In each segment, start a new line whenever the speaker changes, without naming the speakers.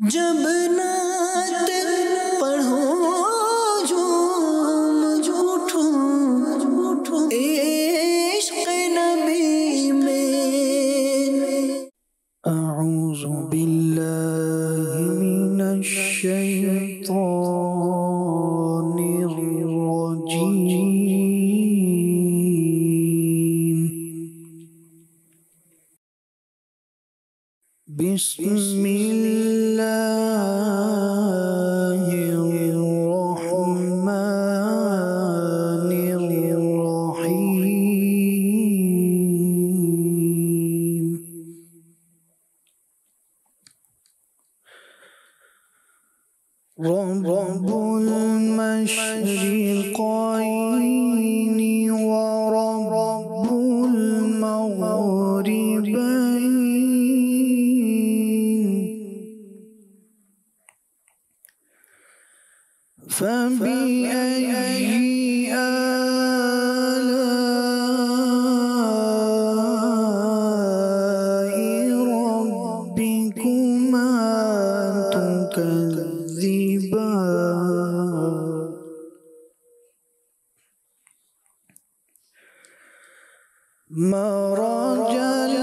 جب نعت پڑھو جھوم جھوٹوں عشق نبی میں. اعوذ باللہ من الشیطان الرجیم. بسم اللہ الرحمن الرحیم. رب المشرقین ورب المغربین فبأي آلاء ربكما تكذبان. مرج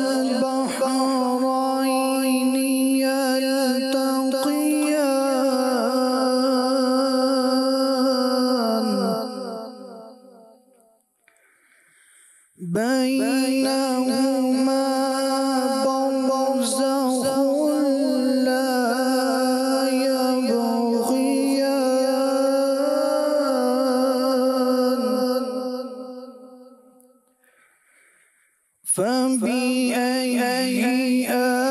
البحرين يلتقيان بينهما برزخ لا يبغيان. فبأي آلاء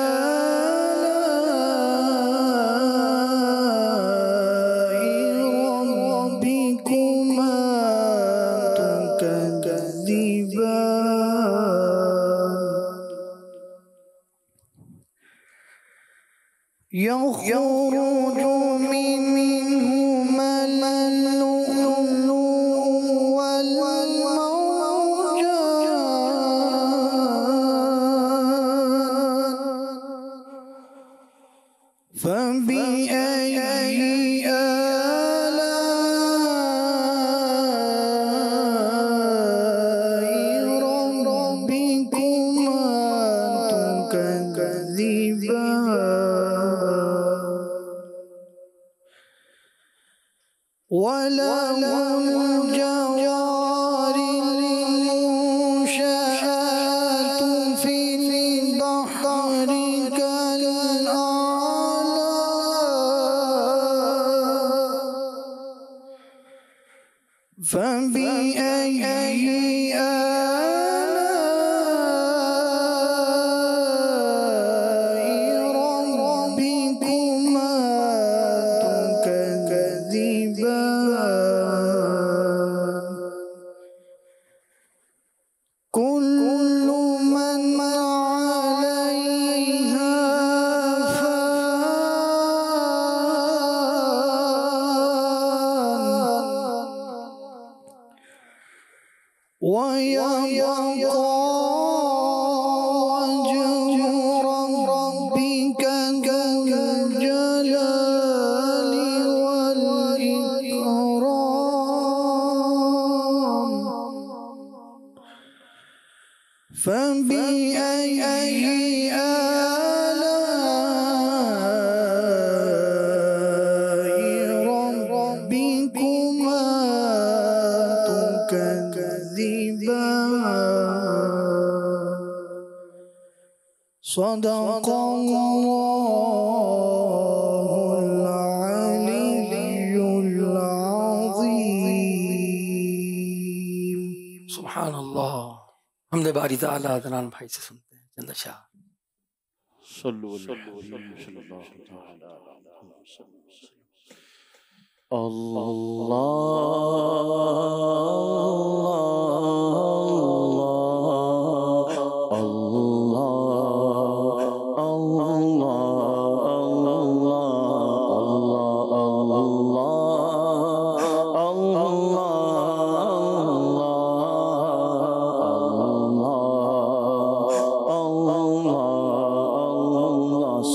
ربكما تكذبان. يخرج منهما اللؤلؤ والمرجان. فبأي آلاء ربكما تكذبان. وله الجوار المنشآت في البحر كالأعلام. فبأي آلاء ربكما تكذبان. كل من عليها فان ويبقى وجه ربك ذو الجلال والإكرام. فبأي آلاء ربكما تكذبان. صدق الله العلي العظيم.
سبحان اللہ. حمد باری تعالیٰ عدنان بھائی سے سنتے ہیں. جل شاہ.
صلو علی الحبیب صلی اللہ تعالی علیہ وسلم. اللہ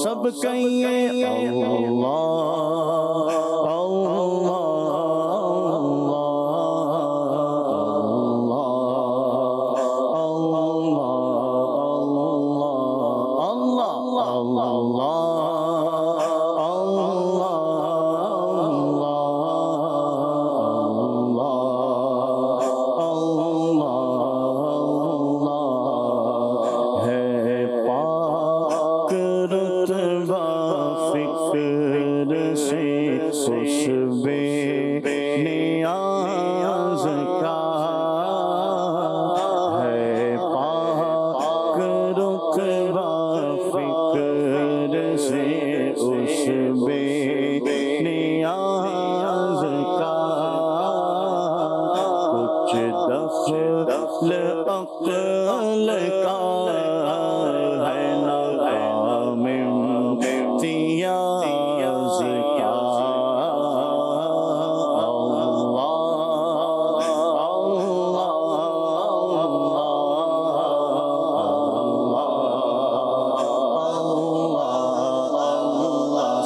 سب کہیں فکر سے اس بے نیاز کا ہے پاک رتبہ فکر سے اس بے نیاز کا کچھ دخل عقل کا ہے نہ کام امتیاز کا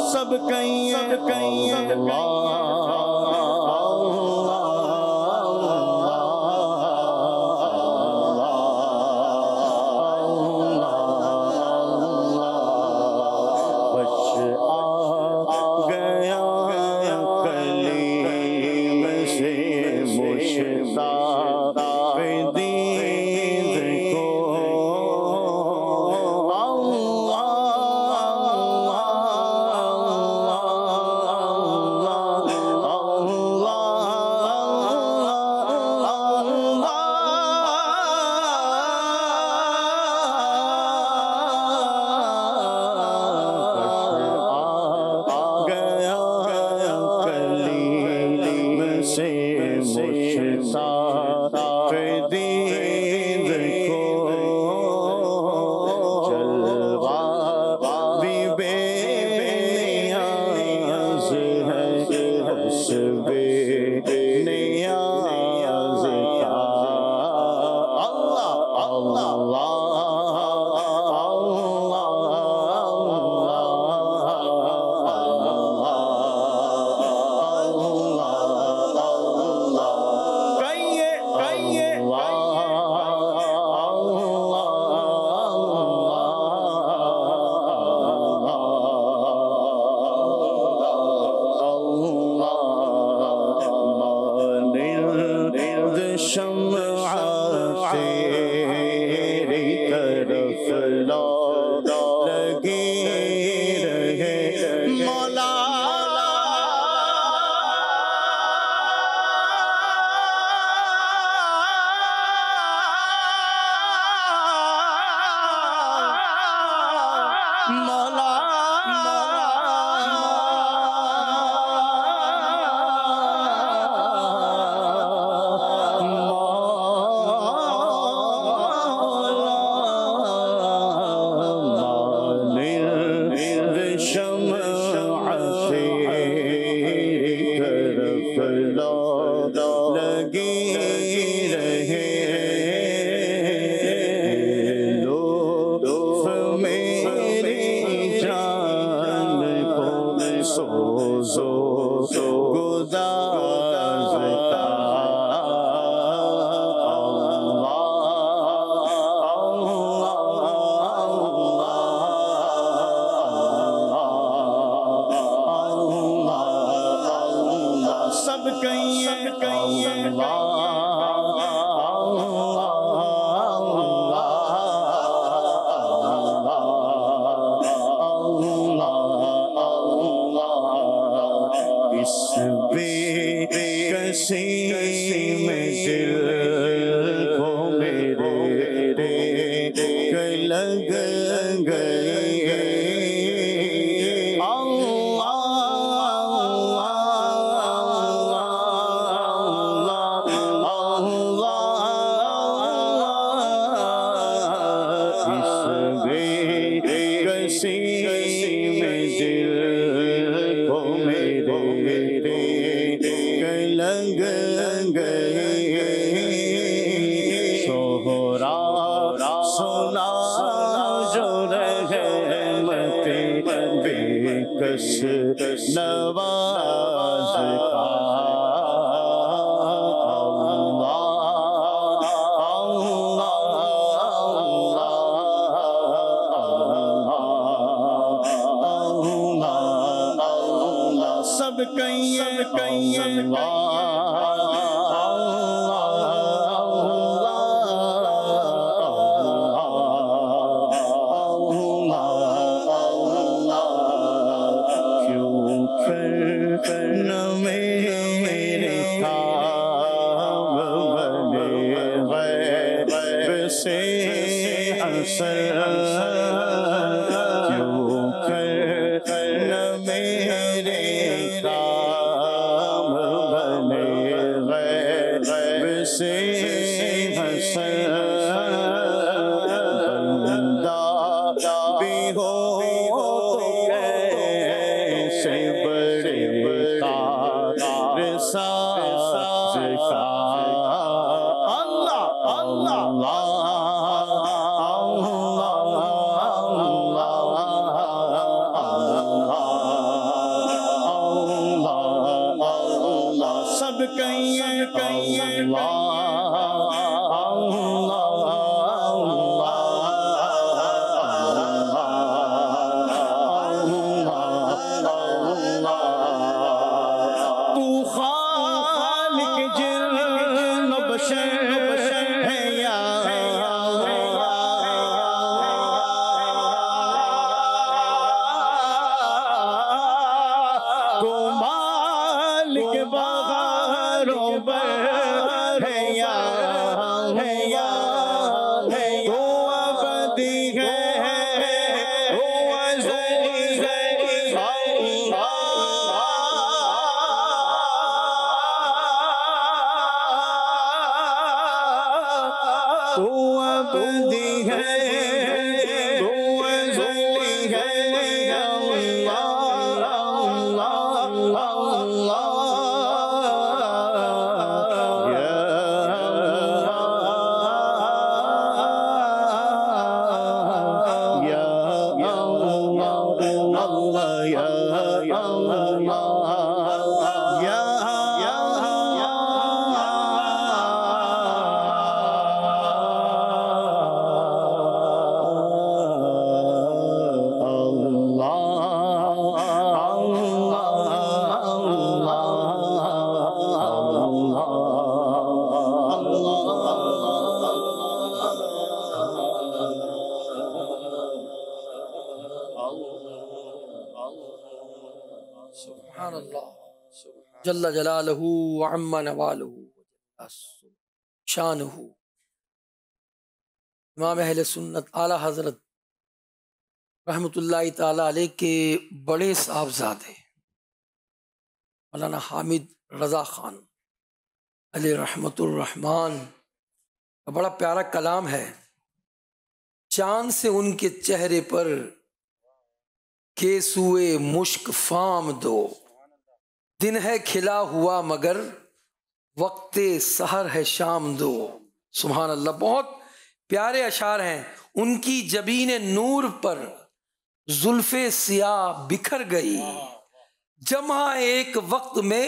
سب
کر نہ میرے کام بنے، غیب سے اثر کیوں کر نہ میرے کام بنے، غیب سے اثر بندہ بھی ہو کیسے بڑے کار ساز کا اللہ اللہ سب کہیں تو خالق جن و بشر ہے یا تو مالک بغیر و بر ہے یا تو ابدی ہے تو ازلی ہے تو ابدی ہے تو ازلی ہے اللہ اللہ
سبحان اللہ جل جلالہ وعم نوالہ شانہ. امام اہل سنت اعلیٰ حضرت رحمۃ اللہ تعالی علیہ کے بڑے صاحبزادے مولانا حامد رضا خان علیہ رحمۃ الرحمن کا بڑا پیارا کلام ہے. چاند سے ان کے چہرے پر کے سوئے مشک فام دو، دن ہے کھلا ہوا مگر وقت سحر ہے شام دو. سبحان اللہ، بہت پیارے اشعار ہیں. ان کی جبین نور پر زلف سیاہ بکھر گئی، جمع ایک وقت میں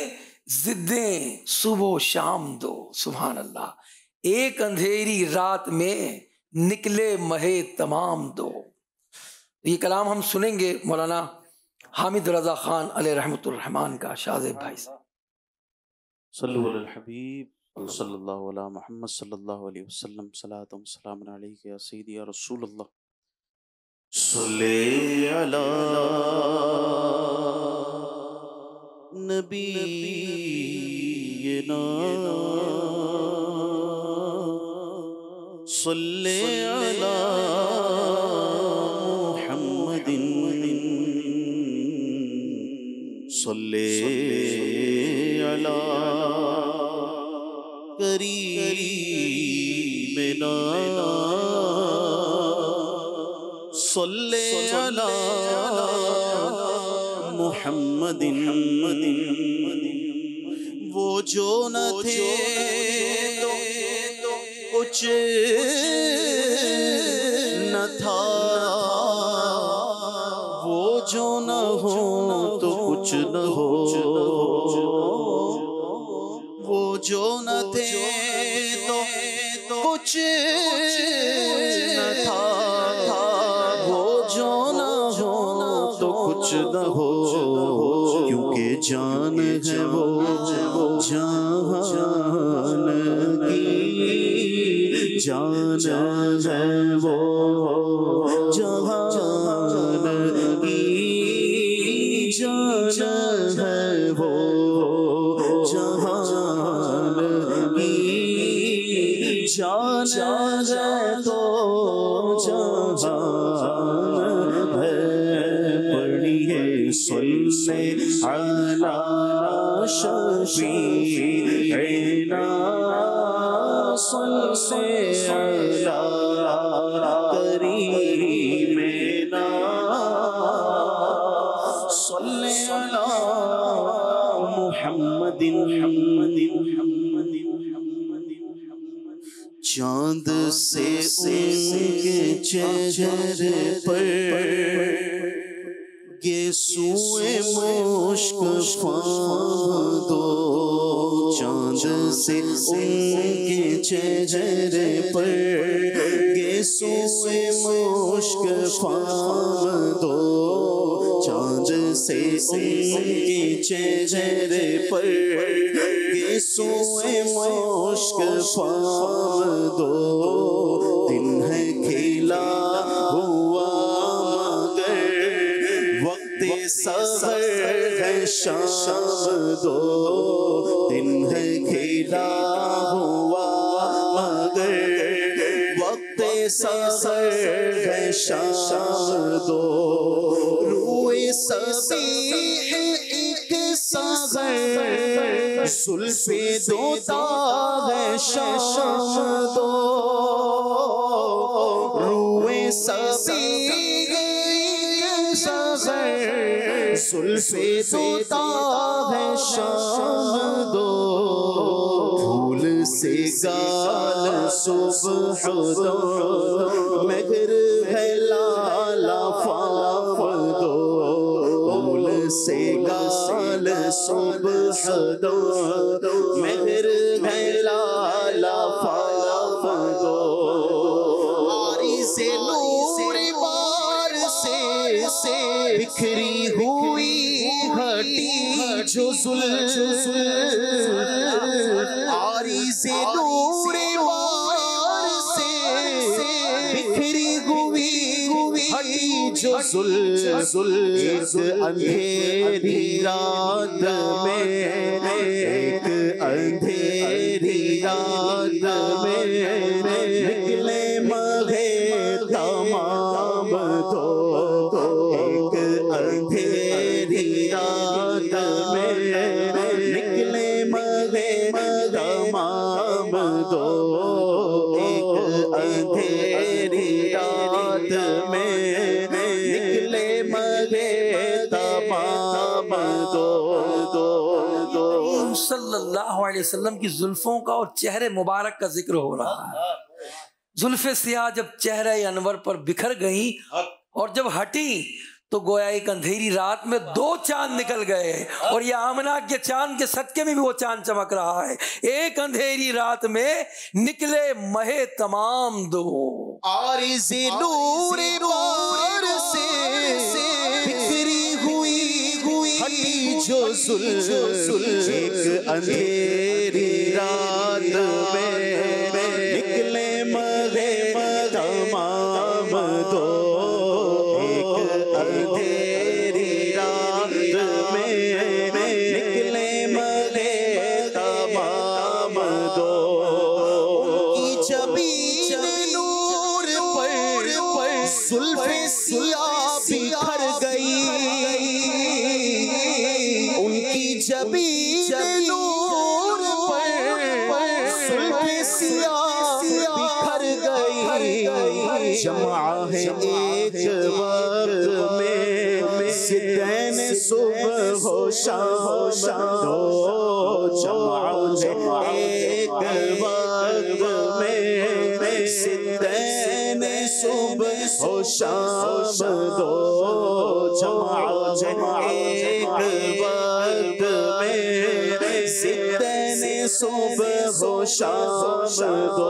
ضدیں صبح و شام دو. سبحان اللہ، ایک اندھیری رات میں نکلے مہے تمام دو. یہ کلام ہم سنیں گے مولانا حامد رضا خان علیہ رحمۃ الرحمن کا. شاذ بھائی صاحب
صلو علی الحبیب صلی اللہ علیہ محمد صلی اللہ علیہ وسلم. صلاۃ و سلام علیک یا سیدی یا رسول اللہ. صلی علی نبینا صلی علی محمد صلی علی کریمنا صلی علی محمد. وہ جو نہ تھے تو کچھ نہ تھا، وہ جو نہ ہو تو کچھ نہ ہو، وہ جو نہ تھے تو کچھ نہ تھا، وہ جو نہ ہو تو کچھ نہ ہو. کیونکہ جان ہے وہ جہان کی جان ہے وہ جہان کی جان
جان ہے وہ جہان کی جان ہے تو جہان ہے پڑھیے صلی علی شفیعنا صلی علی کریمنا صلی علی محمد چاند سے ان کے چہرے پر گیسوئے مشک فاندو چاند سے ان کے چہرے پر گیسوئے مشک فاندو چاند سے ان کے چہرے پر گیسوئے مشک فاندو دن ہے کھیلا ہوا سحر ہے شام دو دن ہے کھیلا ہوا مگر وقت سحر ہے شام دو روئے صبیح ایک سحر زلف دوتا ہے شام دو روئے صبیح زلف دوتا ہے شام دو پھول سے گال صبح دو مگر ہے لالا فام دو پھول سے گال صبح دو مگر ہے لالا فام دو آری سے نور بار سے بکھری ہوئی ہٹی جو زلف آری سے نور بار سے بکھری ہوئی ہٹی جو زلف ایک اندھیری رات میں ایک اندھیری رات میں نکلے مغے تمام دو اندھیری رات میں نکلے مغے تمام دو ایک اندھیری رات میں نکلے مغے تمام دو
صلی اللہ علیہ وسلم کی زلفوں کا اور چہرے مبارک کا ذکر ہو رہا ہے. زلف سیاہ جب چہرہ انور پر بکھر گئیں اور جب ہٹی تو گویا ایک اندھیری رات میں دو چاند نکل گئے اور یہ آمنہ کے چاند کے صدقے میں بھی وہ چاند چمک رہا ہے. ایک اندھیری رات میں نکلے مہے تمام دو
عارض نور بار سے بکھری ہوئی ہٹی جو زلف ایک اندھیری رات میں نکلے مغے تمام دو اندھیری رات میں نکلے مغے تمام دو کی جبین نور پر زلف سیاہ بکھر گئی ان کی جبین نور پر زلف سیاہ بکھر گئی جمع ہے ایک وقت میں ستین صبح ہو شام دو جمع ہے ایک وقت میں ستین صبح ہو شام دو جمع ہے ایک وقت میں ستین صبح ہو شام دو.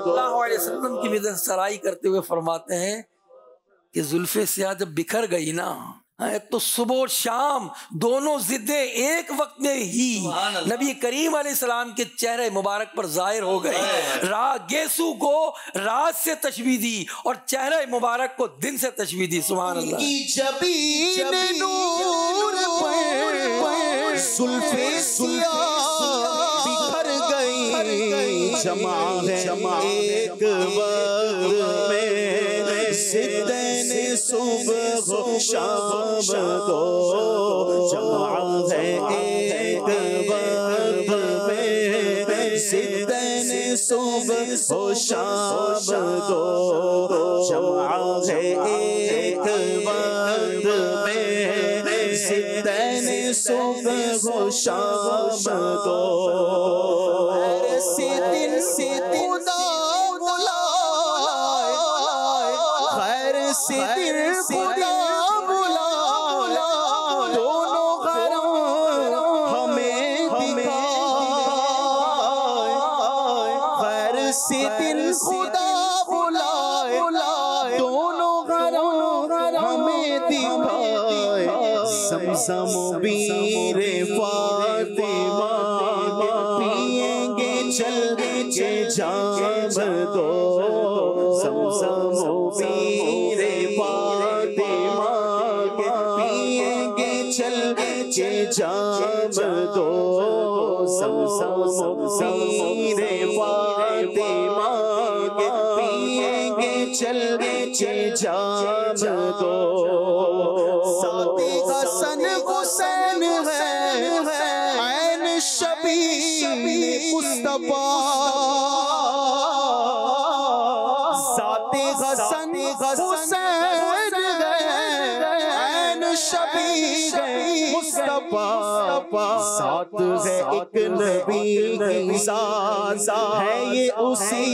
اللہ علیہ وسلم کی مدح سرائی کرتے ہوئے فرماتے ہیں کہ زلف سیاہ جب بکھر گئی نا تو صبح و شام دونوں ضدیں ایک وقت میں ہی نبی کریم علیہ السلام کے چہرے مبارک پر ظاہر ہو گئی. گیسو کو رات سے تشبیہ دی اور چہرے مبارک کو دن سے تشبیہ دی. سبحان اللہ.
جبین نور پر زلفے سیاہ بکھر گئی، جمع ہے ایک وقت میں زدین صبح و شام دو، جمع ہے ایک وقت میں زدین صبح و شام دو، جمع ہے ایک وقت میں زدین صبح و شام دو. ایسے دن سے خدا بلائے، خیر سے دن خدا بلائے، دونوں غرام ہمیں دکھائے، خیر سے دن خدا بلائے، دونوں غرام ہمیں دکھائے. زمزم و بیر فاطمہ پیئیں گے چل کے جام دو، زمزم و بیر فاطمہ پیئیں گے چل کے جام دو، زمزم و بیر فاطمہ پیئیں گے چل کے جام دو. حسن حسین ہے عین شبیہ مصطفیٰ، ذات حسن حسین ہے عین شبیہ مصطفیٰ، ذات ہے ایک نبی کی ذات ہے یہ اسی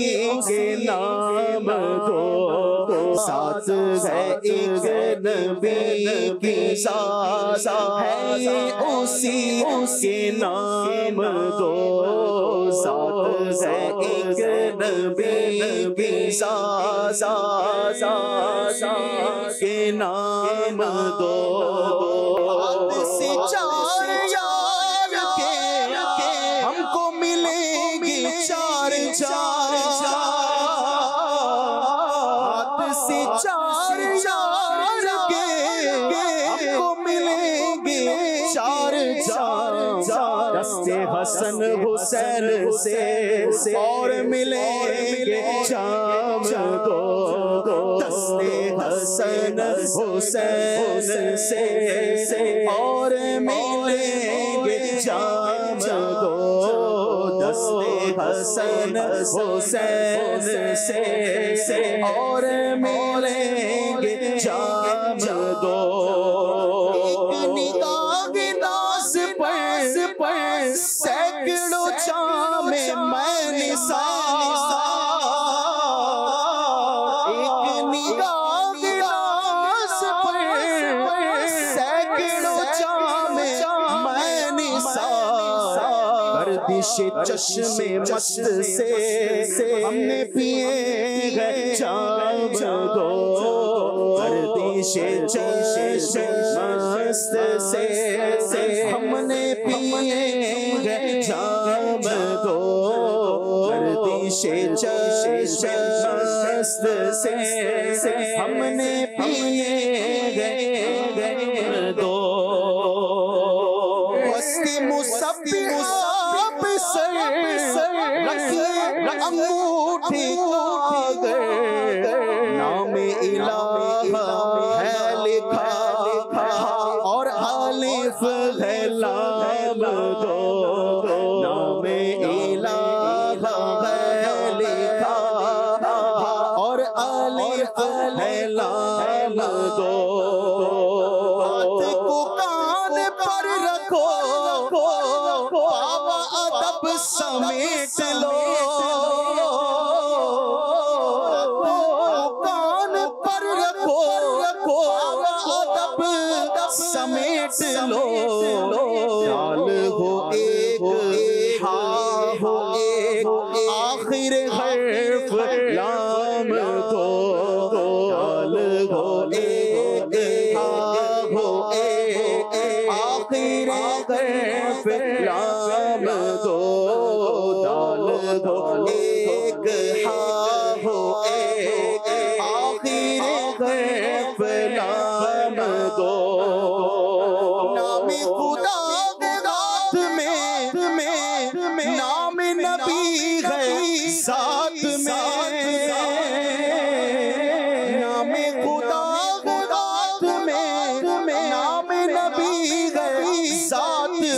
کے نام دو، ذات ہے ایک نبی کی ذات ہے یہ اسی کے نام دو، ذات ہے ایک نبی کی ذات کے نام دو. سے چار یار کے ہم کو ملیں گے چار چار، ہاتھ سے چار یار کے ہم کو ملیں گے چار چار. دست حسن حسین سے اور ملیں گے جام دو، دست حسن حسین سے اور ملیں گے جام دو، دست حسن حسین سے اور ملیں گے جام دو. سینکڑوں جام میں نثار، ایک نگاہ ناز پر سینکڑوں جام میں نثار. گردش چشم مست سے ہم نے پیے گئے جام دو، گردش چشم مست سے ہم نے پیے گئے جام دو، گردش چشم مست سے ہم نے پیے گئے دو. وسط مصبح سر رکھیے انگوٹھی کاغذ، نام الہ ہے لکھا اور الف ہے لام دو، نام الہ ہے لکھا اور الف ہے لام دو. ہاتھ کو کان پر رکھو، بابا ادب سمیٹ لو، کان پر رکھو ادب سمیٹ لو. ڈال ہو ایک ہاں ہو ایک آخر حرف لام دو، ڈال ہو ایک ہاں ہو غرف لام دو دال دو ایک ہا ہو ایک آخر غرف لام دو نام خدا ذات میں نام نبی ہے ذات میں نام خدا ذات میں نام نبی ہے ذات میں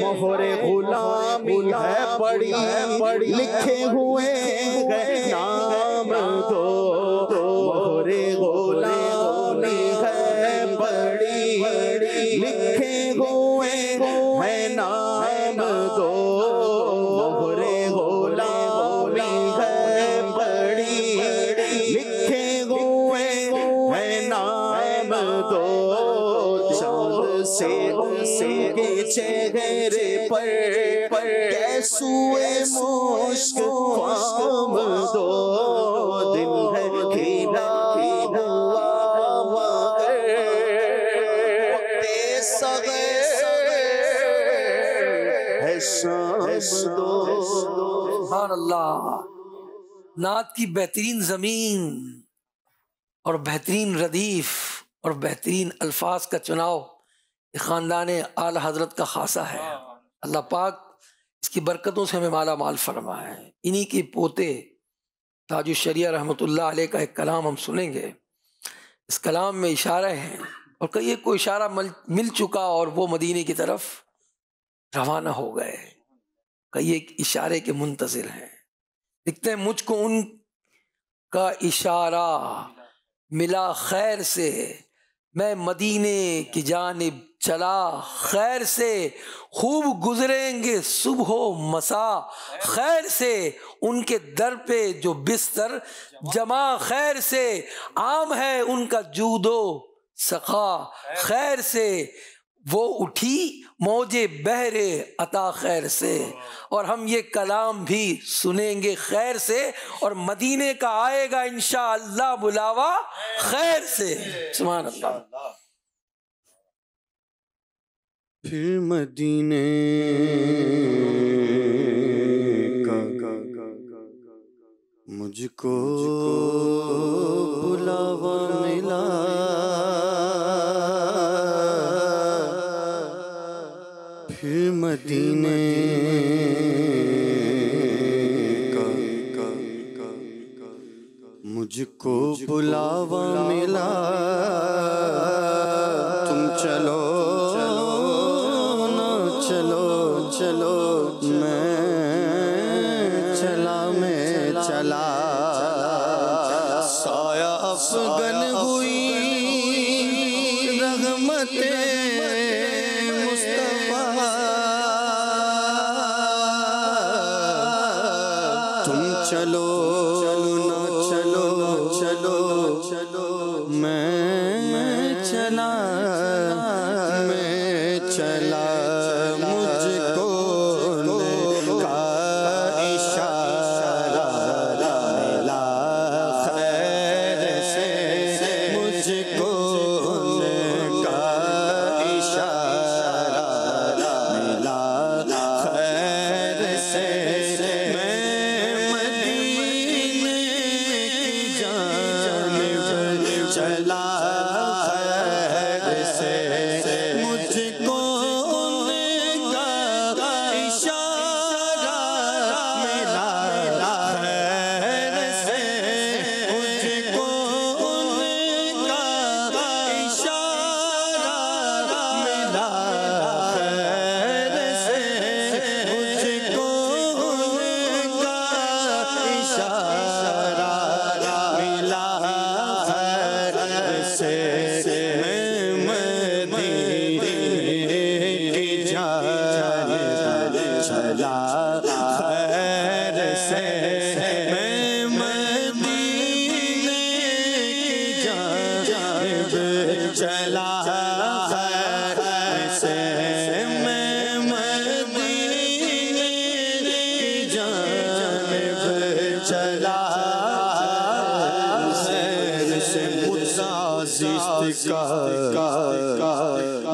مہر غلامی ہے پڑی لکھے ہوئے ہیں نام دو مہر غلامی ہے پڑی لکھے ہوئے ہیں نام دو مہر غلامی ہے پڑی لکھے ہوئے ہیں نام دو چاند سے ان کے چہرے پر کیسوئے مشک فام دو دل ہے کھیلا
سبحان اللہ. نعت کی بہترین زمین اور بہترین ردیف اور بہترین الفاظ کا چناؤ خاندان اعلی حضرت کا خاصہ ہے. اللہ پاک اس کی برکتوں سے ہمیں مالا مال فرمائے. انہی کے پوتے تاج الشریعہ رحمۃ اللہ علیہ کا ایک کلام ہم سنیں گے. اس کلام میں اشارہ ہیں اور کئی ایک کو اشارہ مل چکا اور وہ مدینے کی طرف روانہ ہو گئے. کئی ایک اشارے کے منتظر ہیں. لکھتے ہیں مجھ کو ان کا اشارہ ملا خیر سے میں مدینے کی جانب چلا خیر سے خوب گزریں گے صبح و مسا خیر سے ان کے در پہ جو بستر جمع خیر سے عام ہے ان کا جود و سخا خیر سے وہ اٹھی موج بحر عطا خیر سے. اور ہم یہ کلام بھی سنیں گے خیر سے اور مدینے کا آئے گا انشاءاللہ بلاوا خیر سے. سبحان اللہ.
پھر مدینے کا مجھ کو بلاوا ملا پھر مدینے کا مجھ کو بلاوا ملا تم چلو چلو میں چلا سایہ افغن ہوئی رحمت مصطفیٰ تم چلو میں چلا مجھ کو کا اشارہ ملا خیر سے مجھ کو کا اشارہ ملا خیر سے میں مدینے کی جانب چلا خیر سے مجھ کو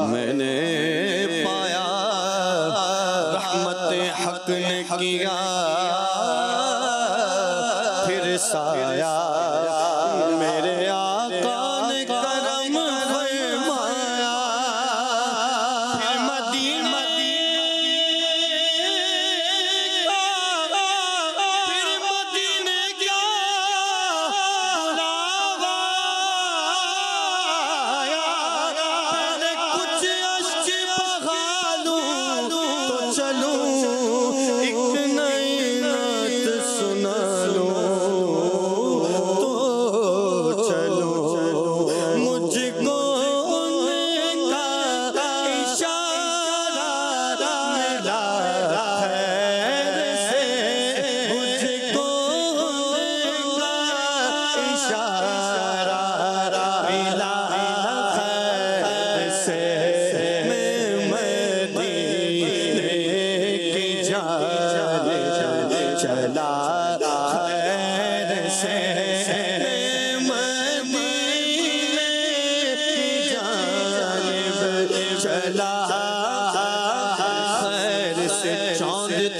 میں نے حق نے کیا پھر سایہ میرے آقا نے کرم فرمایا پھر مدینہ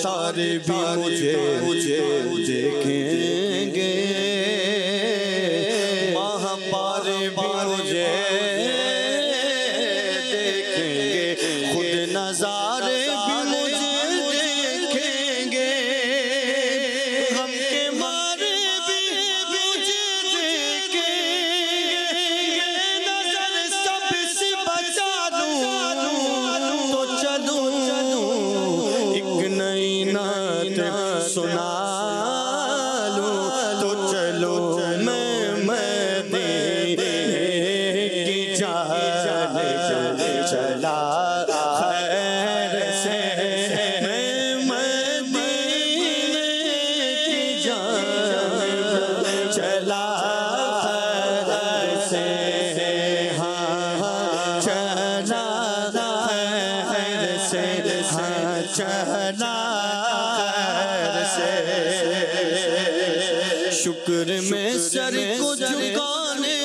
تارے بھی مجھے دیکھیں گے ماہ پارے بھی مجھے دیکھیں گے خود نظارے بھی مجھے دیکھیں گے غم کے مارے بھی مجھے دیکھیں گے نظر سب سے بچا دوں تو چلوں ایک نئی نعت سنا لوں تو چلو میں مدینے کی جانب چلا خیر سے میں مدینے کی جانب چلا خیر سے ہاں چلا خیر سے ہاں چلا شکر میں سر کو جھکانے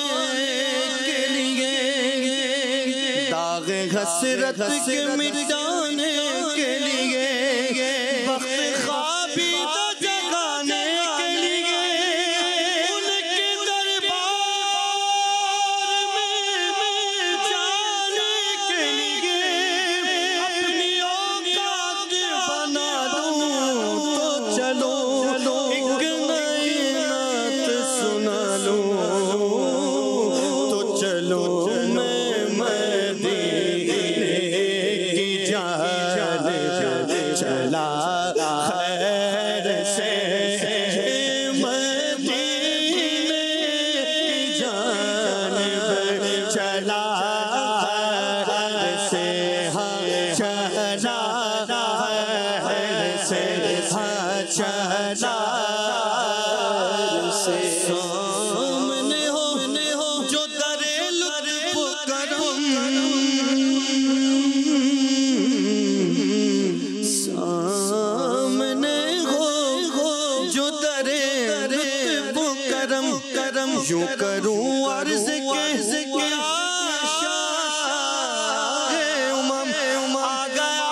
کے لیے داغ حسرت کے مٹانے کے لیے وقت خوابیدہ جگانے کے لیے ان کے دربار میں جانے کے لیے اپنی اوقات بنا دوں تو چلو ایک نئی نعت سنا لوں تو چلو میں مدینے کی جانب چلا خیر سے مدینے کی جانب چلا خیر سے ہاں چلا خیر سے ہاں چلا سامنے ہو جو در لطف کرم سامنے ہو جو در لطف کرم یوں کروں عرض کے امم آ گیا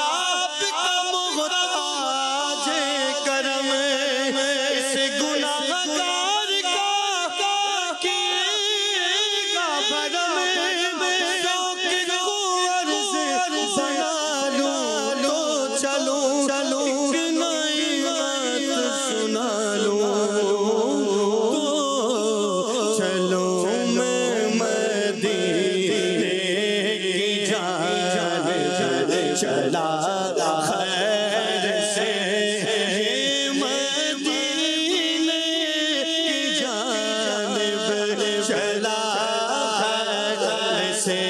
آپ کا محتاج کرم اس گناہگار کا کیے گا بھرم شوق کو عرض بنا لوں تو چلو ایک نئی بات سنا لوں تو چلو میں مدینے کی جانب چلا خیر سے مدینے کی جانب چلا خیر سے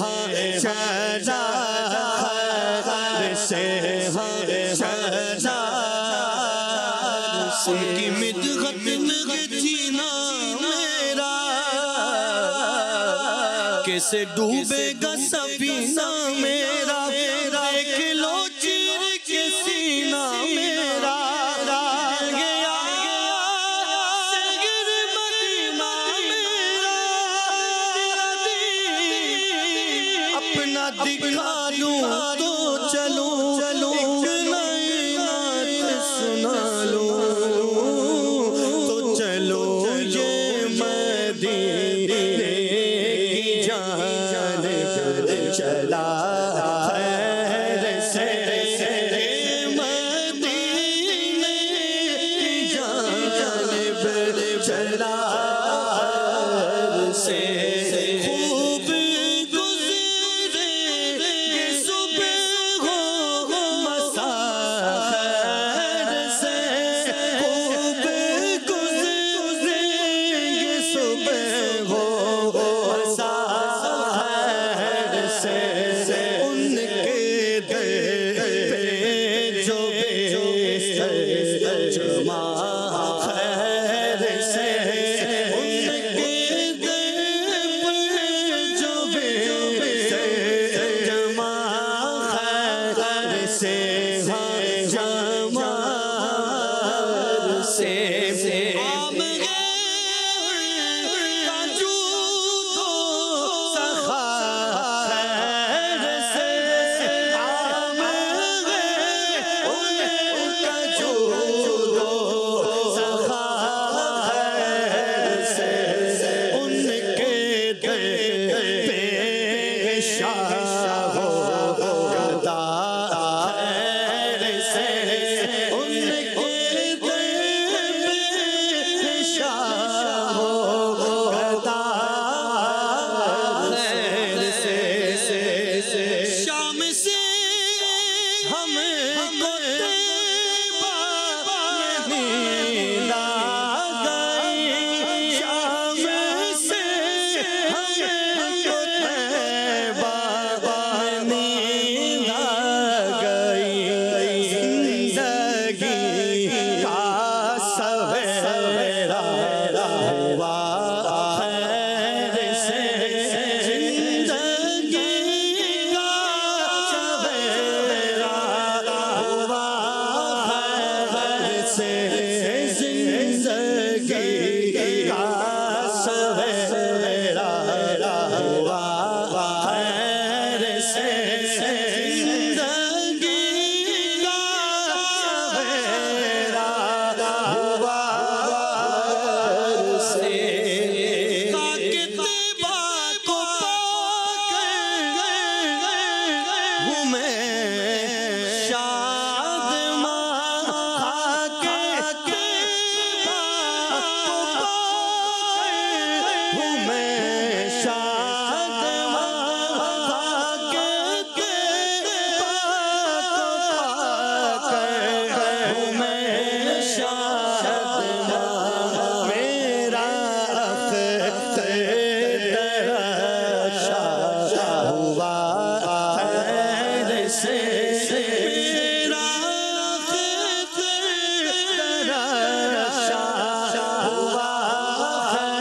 ہاں چلا خیر سے ہاں چلا ان کی مدحت میں جینا میرا کیسے ڈوبے گا سفینہ میرا دیکھ لو چیر کے سینہ میرا گیا شہر مدینہ میرا اپنا دکھا دوں تو چلو ایک نئی چلا خیر سے مدینے کی جانب چلا سے خوب گزرے گی صبح ہو مساء خیر سے خوب گزرے گی صبح ہو مساء خیر سے ان کے در پہ جو بستر جمع خیر سے ان کے در پہ جو بستر جمع خیر سے جمع سے عام شام سے ہم کو نیند آ گئی شام سے ہم کو نیند آ گئی زندگی کا سویرا ہوا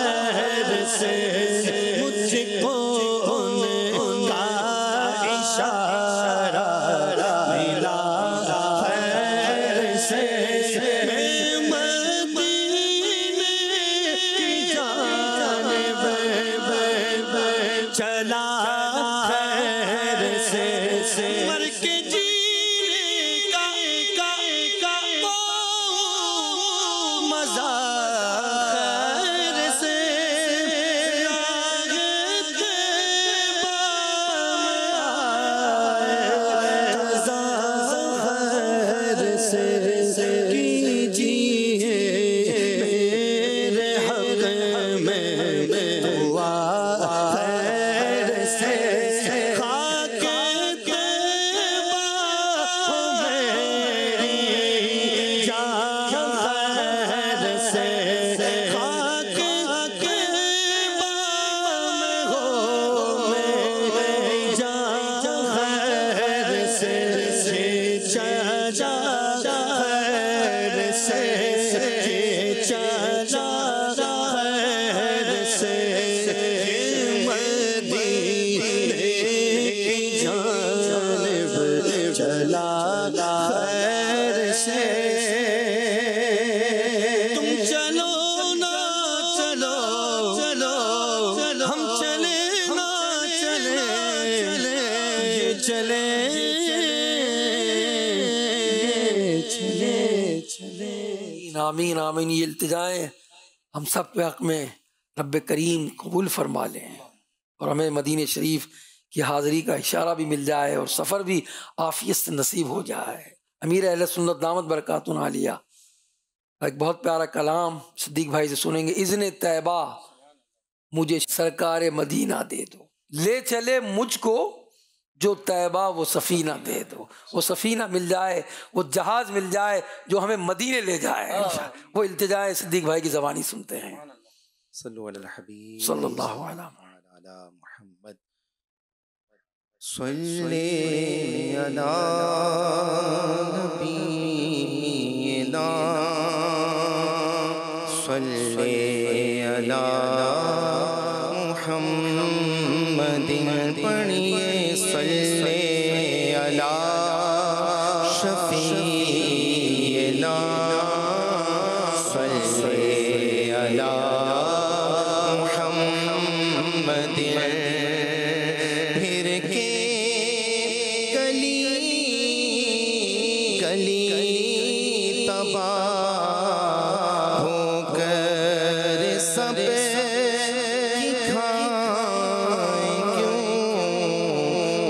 خیر سے مجھ کو ان کا اشارہ ملا خیر سے مدینے کی جانب چلا خیر سے مر کے جینے کا وہ مزہ خیر سے
آمین آمین. یہ التجائیں ہم سب کے حق میں رب کریم قبول فرما لیں اور ہمیں مدینہ شریف کہ حاضری کا اشارہ بھی مل جائے اور سفر بھی عافیت سے نصیب ہو جائے۔ امیر اہل سنت دامت برکاتہ عالیہ ایک بہت پیارا کلام صدیق بھائی سے سنیں گے۔ اذن طیبہ مجھے سرکار مدینہ دے دو، لے چلے مجھ کو جو طیبہ وہ سفینہ دے دو۔ وہ سفینہ مل جائے، وہ جہاز مل جائے جو ہمیں مدینے لے جائے، وہ التجائے صدیق بھائی کی زبانی سنتے ہیں۔
صلو علی الحبیب
صلی اللہ علیہ
محمد صلی علی نبینا صلی علی محمد پڑھیے صلی علی شفیعنا صلی علی محمد پھر کے گلی گلی تباہ ہو کر سب کھائیں کیوں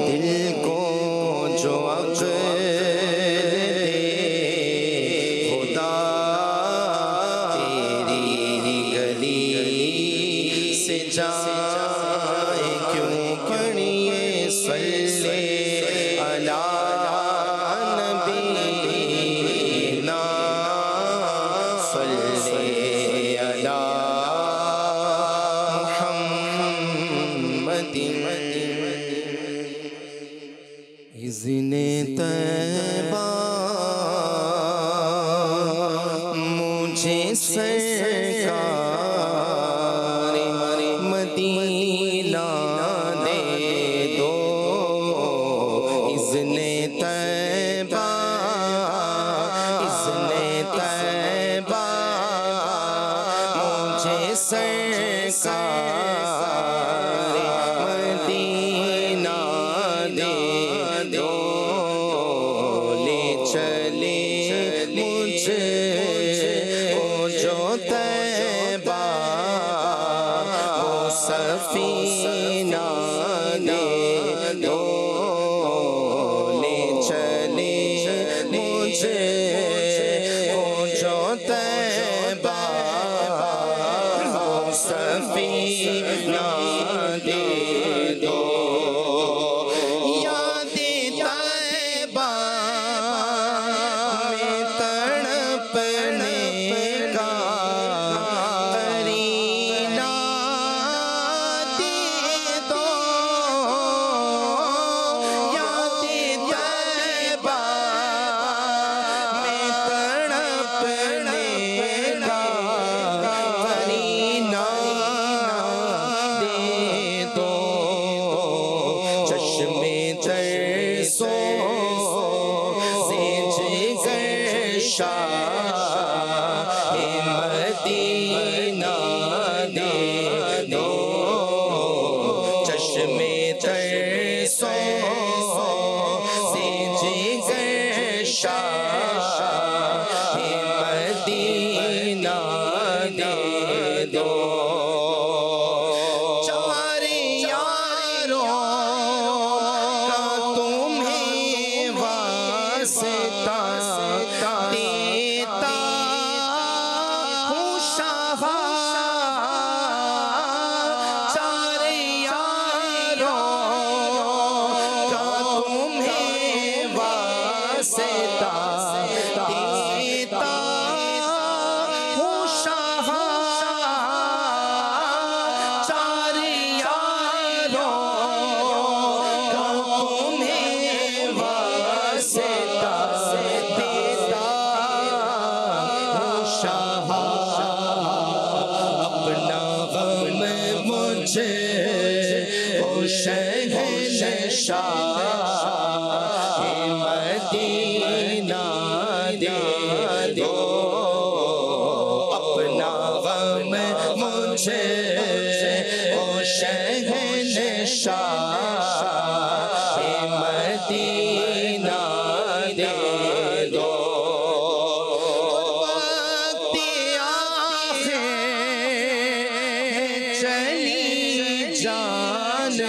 دل کو جو عقل دے خدا تیری گلی سے جائے کیوں پڑھیے صلی علی نبینا صلی علی محمد اذن طیبہ مجھے سرکار مدینہ دے دو۔ اذن طیبہ اذن طیبہ مجھے سرکار مدینہ دے دو، لے چلے مجھ کو جو طیبہ وہ سفینہ دے دو، لے چلے مجھ کو جو طیبہ وہ سفینہ دے دو۔ یاد طیبہ میں تڑپنے کا قرینہ دے دو، یاد طیبہ میں تڑپنے کا قرینہ دے دو۔ چشم ترسوں سے جگر شاہ مدینہ دے دو، چشم ترسوں سے جگر شاہ مدینہ دے دو۔ چار یاروں کا تمہیں واسطہ دیتا ہوں شاہ، چار یاروں کا تمہیں واسطہ دیتا ہوں شاہ، چار یاروں کا تمہیں واسطہ دیتا ہوں شاہ، اپنا غم مجھے او شہنشاہ مدینہ دے دو، اپنا غم مجھے او شہنشاہ مدینہ دے دو۔ وقت آخر چلی جان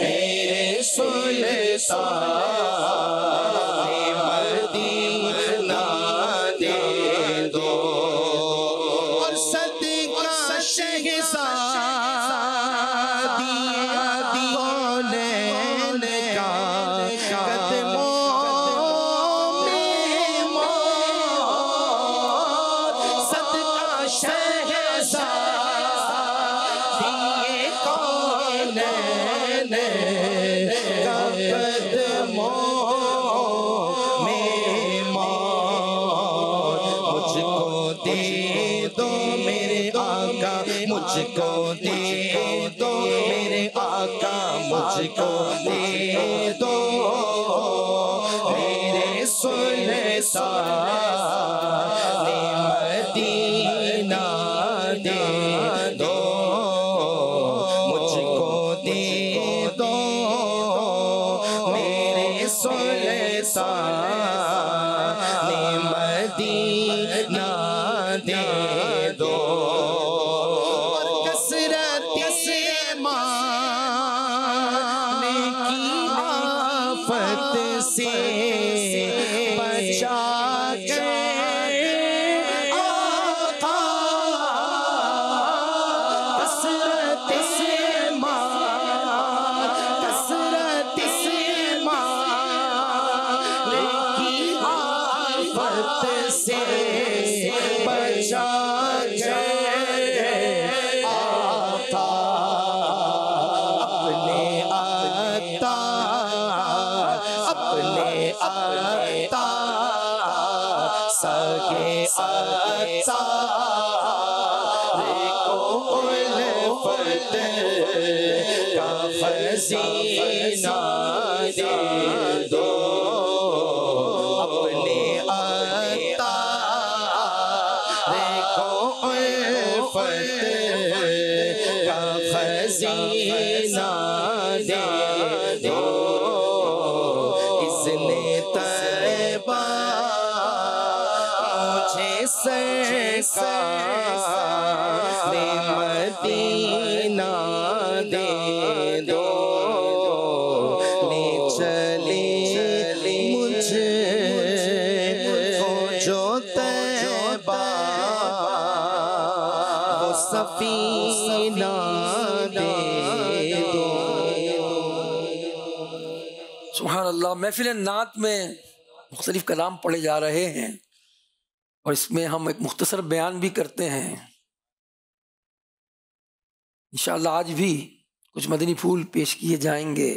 میرے سلطان مدینہ دے دو اور صدقہ شہزادی کونین کا قدموں میں موت صدقہ شہزادی کونین کا قدموں میں موت مجھ کو دے دو میرے آقا مجھ کو دے دو میرے آقا مجھ کو دے دو میرے سلطان مدینہ دے دو مجھ کو دے دو میرے سلطان مدینہ دے دو اور کثرت ایمان کی آفت سے بچا کے آقا کثرت ایمان کی آفت سے بچا کے آقا اپنے آتا سگے آتا کو الفت کا خزینہ دے دو اپنے آتا کو الفت کا خزینہ دے دو اذن طیبہ مجھے سرکار مدینہ دے دو لے چلے مجھے کو جو طیبہ وہ سفینہ دے دو
سبحان اللہ۔ محفل نعت میں مختلف کلام پڑھے جا رہے ہیں اور اس میں ہم ایک مختصر بیان بھی کرتے ہیں۔ انشاءاللہ آج بھی کچھ مدنی پھول پیش کیے جائیں گے۔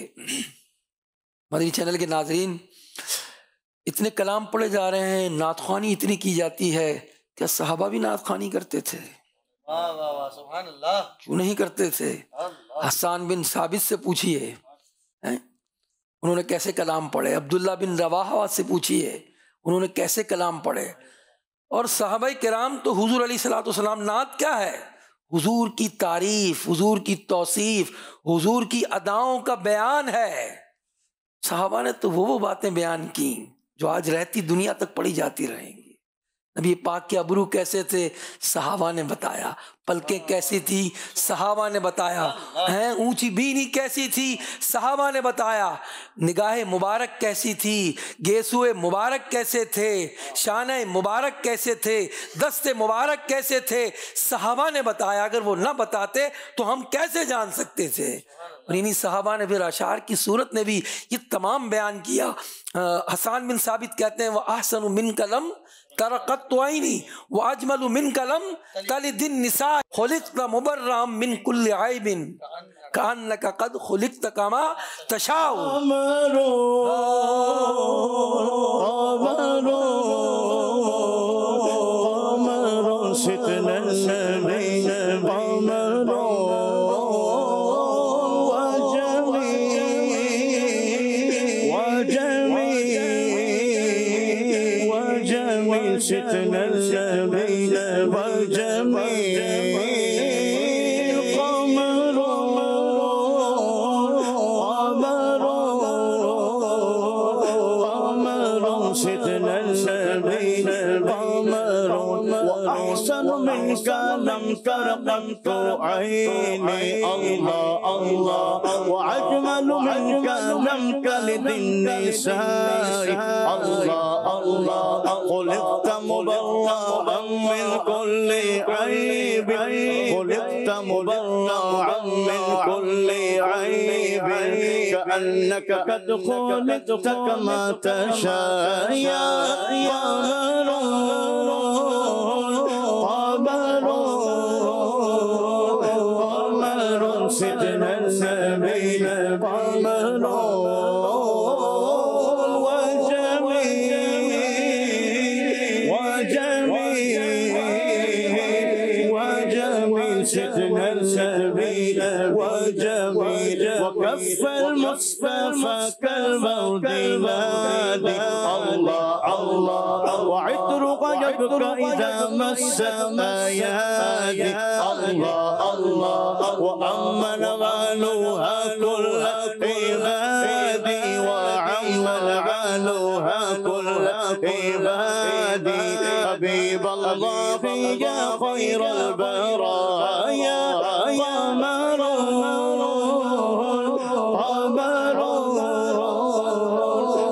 مدنی چینل کے ناظرین، اتنے کلام پڑھے جا رہے ہیں، نعت خوانی اتنی کی جاتی ہے، کیا صحابہ بھی نعت خوانی کرتے تھے؟
واہ واہ واہ سبحان اللہ۔
کیوں نہیں کرتے تھے؟ حسان بن ثابت سے پوچھئے انہوں نے کیسے کلام پڑھے، عبداللہ بن رواحہ سے پوچھئے انہوں نے کیسے کلام پڑھے، اور صحابہ کرام تو حضور علیہ الصلوۃ والسلام نعت کیا ہے؟ حضور کی تعریف، حضور کی توصیف، حضور کی اداؤں کا بیان ہے۔ صحابہ نے تو وہ باتیں بیان کی جو آج رہتی دنیا تک پڑھی جاتی رہیں گی۔ نبی پاک کے ابرو کیسے تھے صحابہ نے بتایا، پلکیں کیسی تھی صحابہ نے بتایا، اونچی بینی کیسی تھی صحابہ نے بتایا، نگاہ مبارک کیسی تھی، گیسوئے مبارک کیسے تھے، شانہ مبارک کیسے تھے، دست مبارک کیسے تھے، صحابہ نے بتایا۔ اگر وہ نہ بتاتے تو ہم کیسے جان سکتے تھے؟ اور انہی صحابہ نے پھر اشعار کی صورت میں بھی یہ تمام بیان کیا۔ حسان بن ثابت کہتے ہیں وَأَحْسَنُ مِنْكَ لَمْ تَرَقَتْ عَيْنِي وَأَجْمَلُ مِنْكَ لَمْ تَلِدِ النِّسَاءُ خُلِقْتَ مُبَرًّا مِنْ كُلِّ عَيْبٍ كَأَنَّكَ قَدْ خُلِقْتَ كَمَا تَشَاءُ۔
ستنا النبي والجميل قمر ستنا النبي قمر وأحسن منك لم ترق قرة عيني الله الله وأجمل منك لم تلد النساء الله الله خلقت مبرأ من كل عيب خلقت مبرأ من كل عيب كأنك قد خلقت كما تشاء يا قمر سيدنا النبي قمر وجميل سيدنا النبي وجميل وكف المصطفى كالبرد نادي الله الله وعطرك يبقى إذا مس الأيادي الله الله وأمن غالوها كل عبادي وعمل غالوها كل عبادي حبيب الله يا خير البرايا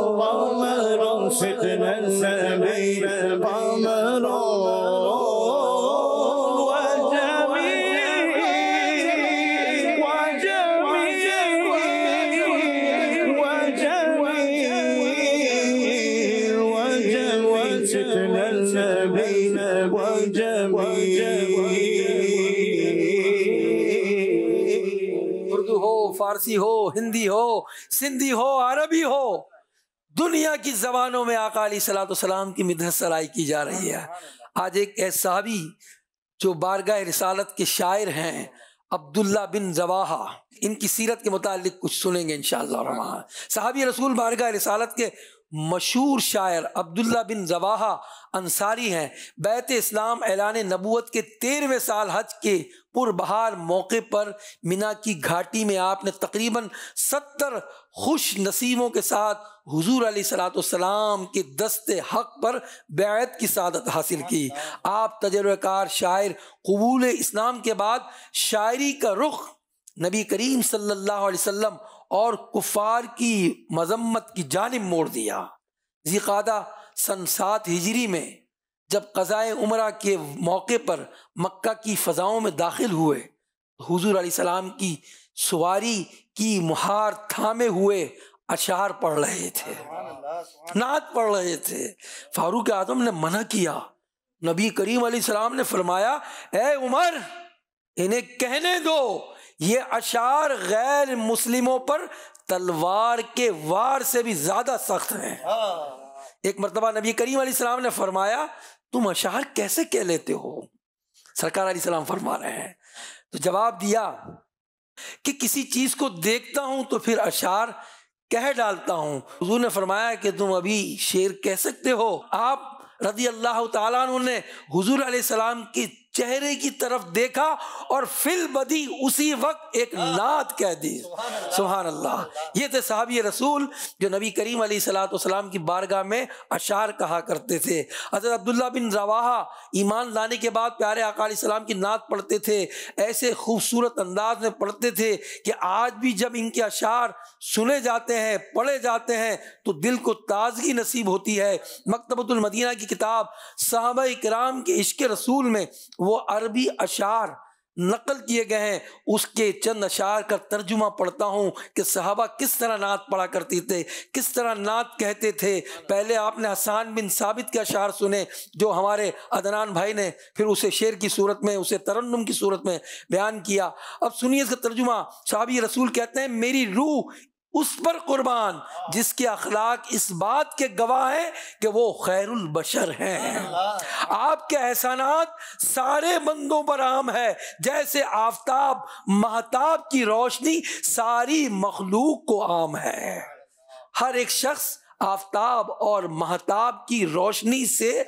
قمر سيدنا النبي قمر وجميل سيدنا النبي وجميل
اردو ہو، فارسی ہو، ہندی ہو، سندھی ہو، عربی ہو، دنیا کی زبانوں میں آقا علیہ الصلوۃ والسلام کی مدح سرائی کی جا رہی ہے۔ آج ایک ایسے صحابی جو بارگاہ رسالت کے شاعر ہیں عبداللہ بن رواحہ، ان کی سیرت کے متعلق کچھ سنیں گے انشاءاللہ الرحمن۔ صحابی رسول بارگاہ رسالت کے مشہور شاعر عبداللہ بن رواحہ انصاری ہیں۔ بیعت اسلام اعلان نبوت کے 13ویں سال حج کے پربہار موقع پر مینا کی گھاٹی میں آپ نے تقریباً 70 خوش نصیبوں کے ساتھ حضور علیہ الصلوۃ والسلام کے دست حق پر بیعت کی سعادت حاصل کی۔ آپ تجربہ کار شاعر قبول اسلام کے بعد شاعری کا رخ نبی کریم صلی اللہ علیہ وسلم اور کفار کی مذمت کی جانب موڑ دیا۔ ذی-قعدہ سن 7 ہجری میں جب قضائے عمرہ کے موقع پر مکہ کی فضاؤں میں داخل ہوئے، حضور علیہ السلام کی سواری کی مہار تھامے ہوئے اشعار پڑھ رہے تھے، نعت پڑھ رہے تھے۔ فاروق اعظم نے منع کیا۔ نبی کریم علیہ السلام نے فرمایا، اے عمر انہیں کہنے دو، یہ اشعار غیر مسلموں پر تلوار کے وار سے بھی زیادہ سخت ہیں۔ ایک مرتبہ نبی کریم علیہ السلام نے فرمایا، تم اشعار کیسے کہہ لیتے ہو؟ سرکار علیہ السلام فرما رہے ہیں، تو جواب دیا کہ کسی چیز کو دیکھتا ہوں تو پھر اشعار کہہ ڈالتا ہوں۔ حضور نے فرمایا کہ تم ابھی شعر کہہ سکتے ہو؟ آپ رضی اللہ تعالیٰ عنہ نے حضور علیہ السلام کے چہرے کی طرف دیکھا اور فی البدی اسی وقت ایک نعت کہہ دی۔ سبحان اللہ۔ یہ تھے صحابی رسول جو نبی کریم علیہ الصلوۃ والسلام کی بارگاہ میں اشعار کہا کرتے تھے۔ حضرت عبداللہ بن رواحہ ایمان لانے کے بعد پیارے آقا علیہ السلام کی نعت پڑھتے تھے، ایسے خوبصورت انداز میں پڑھتے تھے کہ آج بھی جب ان کے اشعار سنے جاتے ہیں، پڑھے جاتے ہیں تو دل کو تازگی نصیب ہوتی ہے۔ مکتبۃ المدینہ کی کتاب صحابہ کرام کے عشق رسول میں وہ عربی اشعار نقل کیے گئے ہیں، اس کے چند اشعار کا ترجمہ پڑھتا ہوں کہ صحابہ کس طرح نعت پڑھا کرتے تھے، کس طرح نعت کہتے تھے۔ پہلے آپ نے حسان بن ثابت کے اشعار سنے جو ہمارے عدنان بھائی نے پھر اسے شعر کی صورت میں، اسے ترنم کی صورت میں بیان کیا۔ اب سنیے اس کا ترجمہ۔ صحابی رسول کہتے ہیں، میری روح اس پر قربان جس کے اخلاق اس بات کے گواہ ہیں کہ وہ خیر البشر ہیں۔ آپ کے احسانات سارے بندوں پر عام ہے، جیسے آفتاب مہتاب کی روشنی ساری مخلوق کو عام ہے۔ ہر ایک شخص آفتاب اور مہتاب کی روشنی سے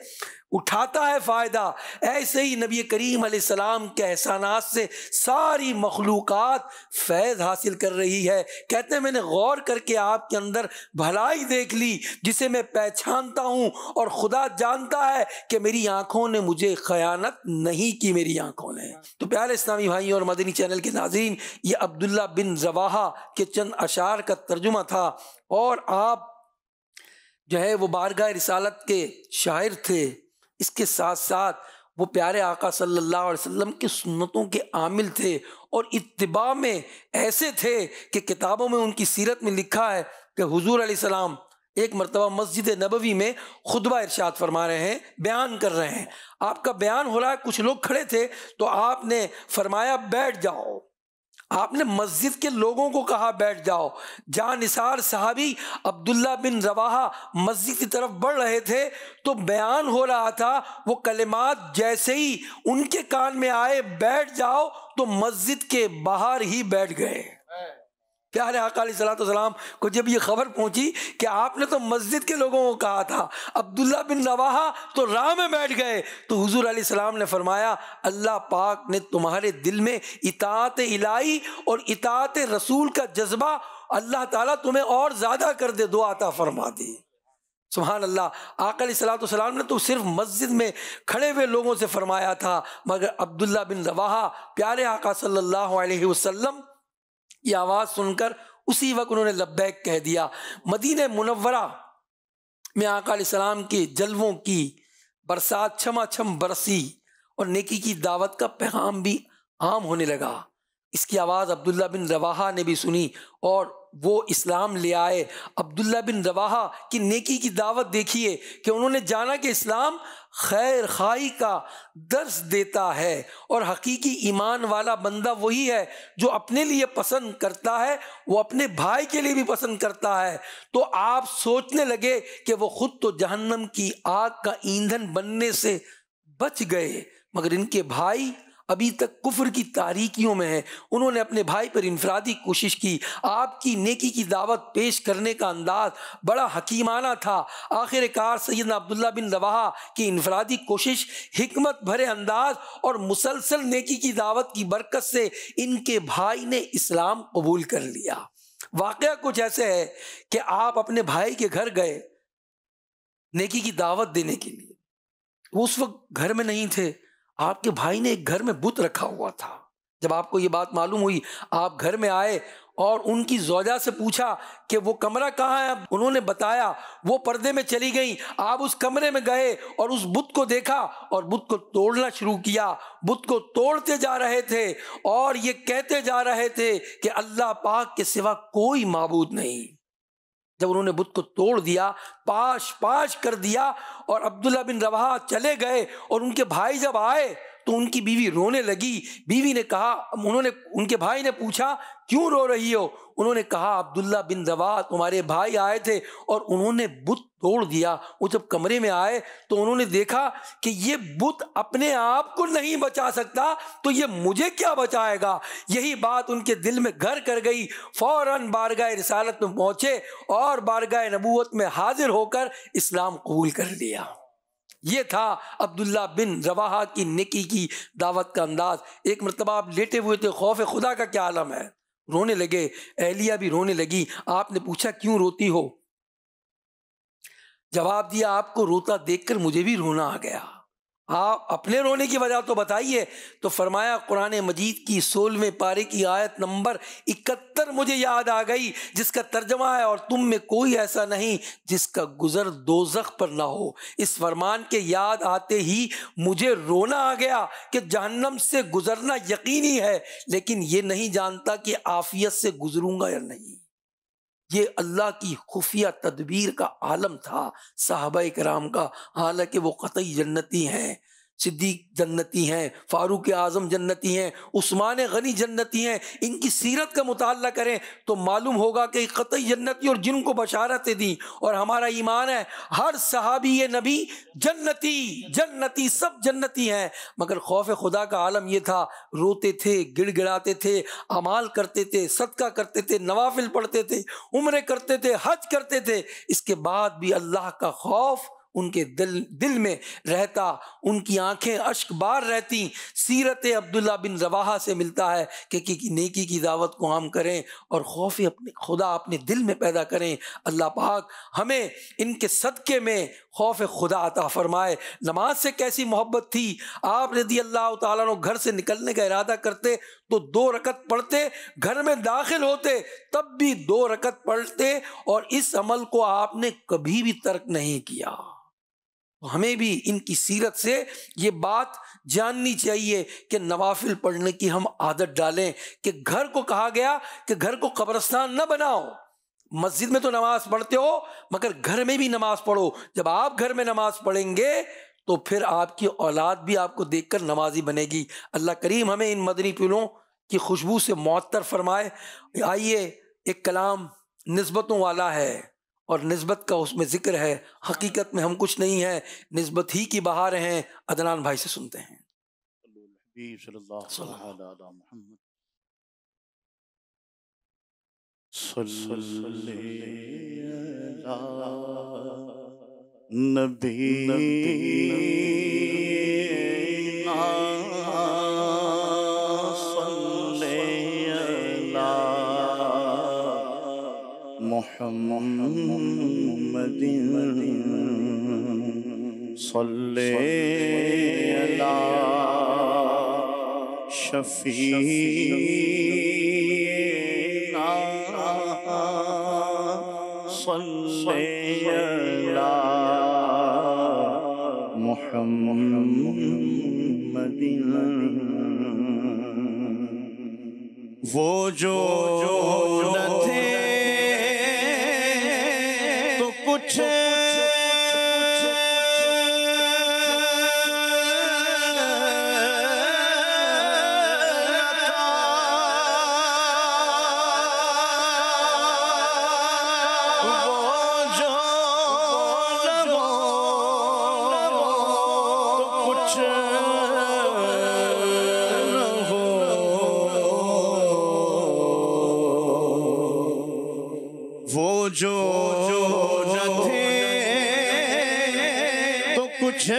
اٹھاتا ہے فائدہ، ایسے ہی نبی کریم علیہ السلام کے احسانات سے ساری مخلوقات فیض حاصل کر رہی ہے۔ کہتے ہیں میں نے غور کر کے آپ کے اندر بھلائی دیکھ لی جسے میں پہچانتا ہوں، اور خدا جانتا ہے کہ میری آنکھوں نے مجھے خیانت نہیں کی، میری آنکھوں نے۔ تو پیارے اسلامی بھائی اور مدنی چینل کے ناظرین، یہ عبداللہ بن رواحہ کے چند اشعار کا ترجمہ تھا، اور آپ جو ہے وہ بارگاہ رسالت کے شاعر تھے، اس کے ساتھ ساتھ وہ پیارے آقا صلی اللہ علیہ وسلم کی سنتوں کے عامل تھے، اور اتباع میں ایسے تھے کہ کتابوں میں ان کی سیرت میں لکھا ہے کہ حضور علیہ السلام ایک مرتبہ مسجد نبوی میں خطبہ ارشاد فرما رہے ہیں، بیان کر رہے ہیں، آپ کا بیان ہو رہا ہے، کچھ لوگ کھڑے تھے تو آپ نے فرمایا بیٹھ جاؤ، آپ نے مسجد کے لوگوں کو کہا بیٹھ جاؤ۔ جان نثار صحابی عبداللہ بن رواحہ مسجد کی طرف بڑھ رہے تھے تو بیان ہو رہا تھا، وہ کلمات جیسے ہی ان کے کان میں آئے بیٹھ جاؤ تو مسجد کے باہر ہی بیٹھ گئے۔ پیارے آقا علیہ الصلوۃ والسلام کو جب یہ خبر پہنچی کہ آپ نے تو مسجد کے لوگوں کو کہا تھا، عبداللہ بن رواحہ تو راہ میں بیٹھ گئے، تو حضور علیہ السلام نے فرمایا اللہ پاک نے تمہارے دل میں اطاعت الہی اور اطاعت رسول کا جذبہ اللہ تعالیٰ تمہیں اور زیادہ کر دے، دعا عطا فرما دی۔ سبحان اللہ۔ آقا علیہ الصلوۃ والسلام نے تو صرف مسجد میں کھڑے ہوئے لوگوں سے فرمایا تھا، مگر عبداللہ بن رواحہ پیارے آقا صلی اللہ علیہ وسلم یہ آواز سن کر اسی وقت انہوں نے لبیک کہہ دیا۔ مدینہ منورہ میں آقا علیہ السلام کے جلووں کی برسات چھما چھم برسی، اور نیکی کی دعوت کا پیغام بھی عام ہونے لگا۔ اس کی آواز عبداللہ بن رواحہ نے بھی سنی اور وہ اسلام لے آئے۔ عبداللہ بن رواحہ کی نیکی کی دعوت دیکھیے کہ انہوں نے جانا کہ اسلام خیر خواہی کا درس دیتا ہے، اور حقیقی ایمان والا بندہ وہی ہے جو اپنے لیے پسند کرتا ہے وہ اپنے بھائی کے لیے بھی پسند کرتا ہے۔ تو آپ سوچنے لگے کہ وہ خود تو جہنم کی آگ کا ایندھن بننے سے بچ گئے، مگر ان کے بھائی ابھی تک کفر کی تاریکیوں میں ہیں۔ انہوں نے اپنے بھائی پر انفرادی کوشش کی۔ آپ کی نیکی کی دعوت پیش کرنے کا انداز بڑا حکیمانہ تھا۔ آخر کار سیدنا عبداللہ بن رواحہ کی انفرادی کوشش، حکمت بھرے انداز اور مسلسل نیکی کی دعوت کی برکت سے ان کے بھائی نے اسلام قبول کر لیا۔ واقعہ کچھ ایسے ہے کہ آپ اپنے بھائی کے گھر گئے نیکی کی دعوت دینے کے لیے، وہ اس وقت گھر میں نہیں تھے، آپ کے بھائی نے ایک گھر میں بت رکھا ہوا تھا۔ جب آپ کو یہ بات معلوم ہوئی، آپ گھر میں آئے اور ان کی زوجہ سے پوچھا کہ وہ کمرہ کہاں ہے، انہوں نے بتایا، وہ پردے میں چلی گئیں۔ آپ اس کمرے میں گئے اور اس بت کو دیکھا اور بت کو توڑنا شروع کیا۔ بت کو توڑتے جا رہے تھے اور یہ کہتے جا رہے تھے کہ اللہ پاک کے سوا کوئی معبود نہیں۔ جب انہوں نے بت کو توڑ دیا، پاش پاش کر دیا، اور عبداللہ بن رواحہ چلے گئے، اور ان کے بھائی جب آئے تو ان کی بیوی رونے لگی۔ بیوی نے کہا، ان کے بھائی نے پوچھا کیوں رو رہی ہو؟ انہوں نے کہا عبداللہ بن رواحہ تمہارے بھائی آئے تھے اور انہوں نے بت توڑ دیا۔ وہ جب کمرے میں آئے تو انہوں نے دیکھا کہ یہ بت اپنے آپ کو نہیں بچا سکتا تو یہ مجھے کیا بچائے گا۔ یہی بات ان کے دل میں گھر کر گئی۔ فوراً بارگاہ رسالت میں پہنچے اور بارگاہ نبوت میں حاضر ہو کر اسلام قبول کر لیا۔ یہ تھا عبداللہ بن رواحہ کی نیکی کی دعوت کا انداز۔ ایک مرتبہ آپ لیٹے ہوئے تھے، خوف خدا کا کیا عالم ہے، رونے لگے، اہلیہ بھی رونے لگی۔ آپ نے پوچھا کیوں روتی ہو؟ جواب دیا آپ کو روتا دیکھ کر مجھے بھی رونا آ گیا۔ آپ اپنے رونے کی وجہ تو بتائیے۔ تو فرمایا قرآن مجید کی 16ویں پارے کی آیت نمبر 71 مجھے یاد آ گئی، جس کا ترجمہ ہے اور تم میں کوئی ایسا نہیں جس کا گزر دوزخ پر نہ ہو۔ اس فرمان کے یاد آتے ہی مجھے رونا آ گیا کہ جہنم سے گزرنا یقینی ہے، لیکن یہ نہیں جانتا کہ عافیت سے گزروں گا یا نہیں۔ یہ اللہ کی خفیہ تدبیر کا عالم تھا صحابہ کرام کا، حالانکہ وہ قطعی جنتی ہیں۔ صدیق جنتی ہیں، فاروق اعظم جنتی ہیں، عثمان غنی جنتی ہیں. ان کی سیرت کا مطالعہ کریں تو معلوم ہوگا کہ قطعی جنتی، اور جن کو بشارتیں دیں. اور ہمارا ایمان ہے ہر صحابی نبی جنتی سب جنتی ہیں. مگر خوف خدا کا عالم یہ تھا، روتے تھے، گڑ گڑاتے تھے، اعمال کرتے تھے، صدقہ کرتے تھے، نوافل پڑھتے تھے، عمرے کرتے تھے، حج کرتے تھے. اس کے بعد بھی اللہ کا خوف ان کے دل میں رہتا، ان کی آنکھیں اشک بار رہتی. سیرت عبداللہ بن رواحہ سے ملتا ہے کہ نیکی کی دعوت کو عام کریں اور خوف خدا اپنے دل میں پیدا کریں. اللہ پاک ہمیں ان کے صدقے میں خوف خدا عطا فرمائے. نماز سے کیسی محبت تھی. آپ رضی اللہ تعالیٰ عنہ گھر سے نکلنے کا ارادہ کرتے تو 2 رکعت پڑھتے، گھر میں داخل ہوتے تب بھی 2 رکعت پڑھتے، اور اس عمل کو آپ نے کبھی بھی ترک نہیں کیا. ہمیں بھی ان کی سیرت سے یہ بات جاننی چاہیے کہ نوافل پڑھنے کی ہم عادت ڈالیں. کہ گھر کو کہا گیا کہ گھر کو قبرستان نہ بناؤ. مسجد میں تو نماز پڑھتے ہو مگر گھر میں بھی نماز پڑھو. جب آپ گھر میں نماز پڑھیں گے تو پھر آپ کی اولاد بھی آپ کو دیکھ کر نمازی بنے گی. اللہ کریم ہمیں ان مدنی پھولوں کی خوشبو سے معطر فرمائے. آئیے ایک کلام نسبتوں والا ہے اور نسبت کا اس میں ذکر ہے. حقیقت میں ہم کچھ نہیں ہیں، نسبت ہی کی بہار ہیں. عدنان بھائی سے سنتے ہیں.
صلی اللہ علیہ محمد صلی محمد صلی علی شفیعنا صلی علی محمد. وہ جو نہ تھے تو کچھ جو نہ تھے تو کچھ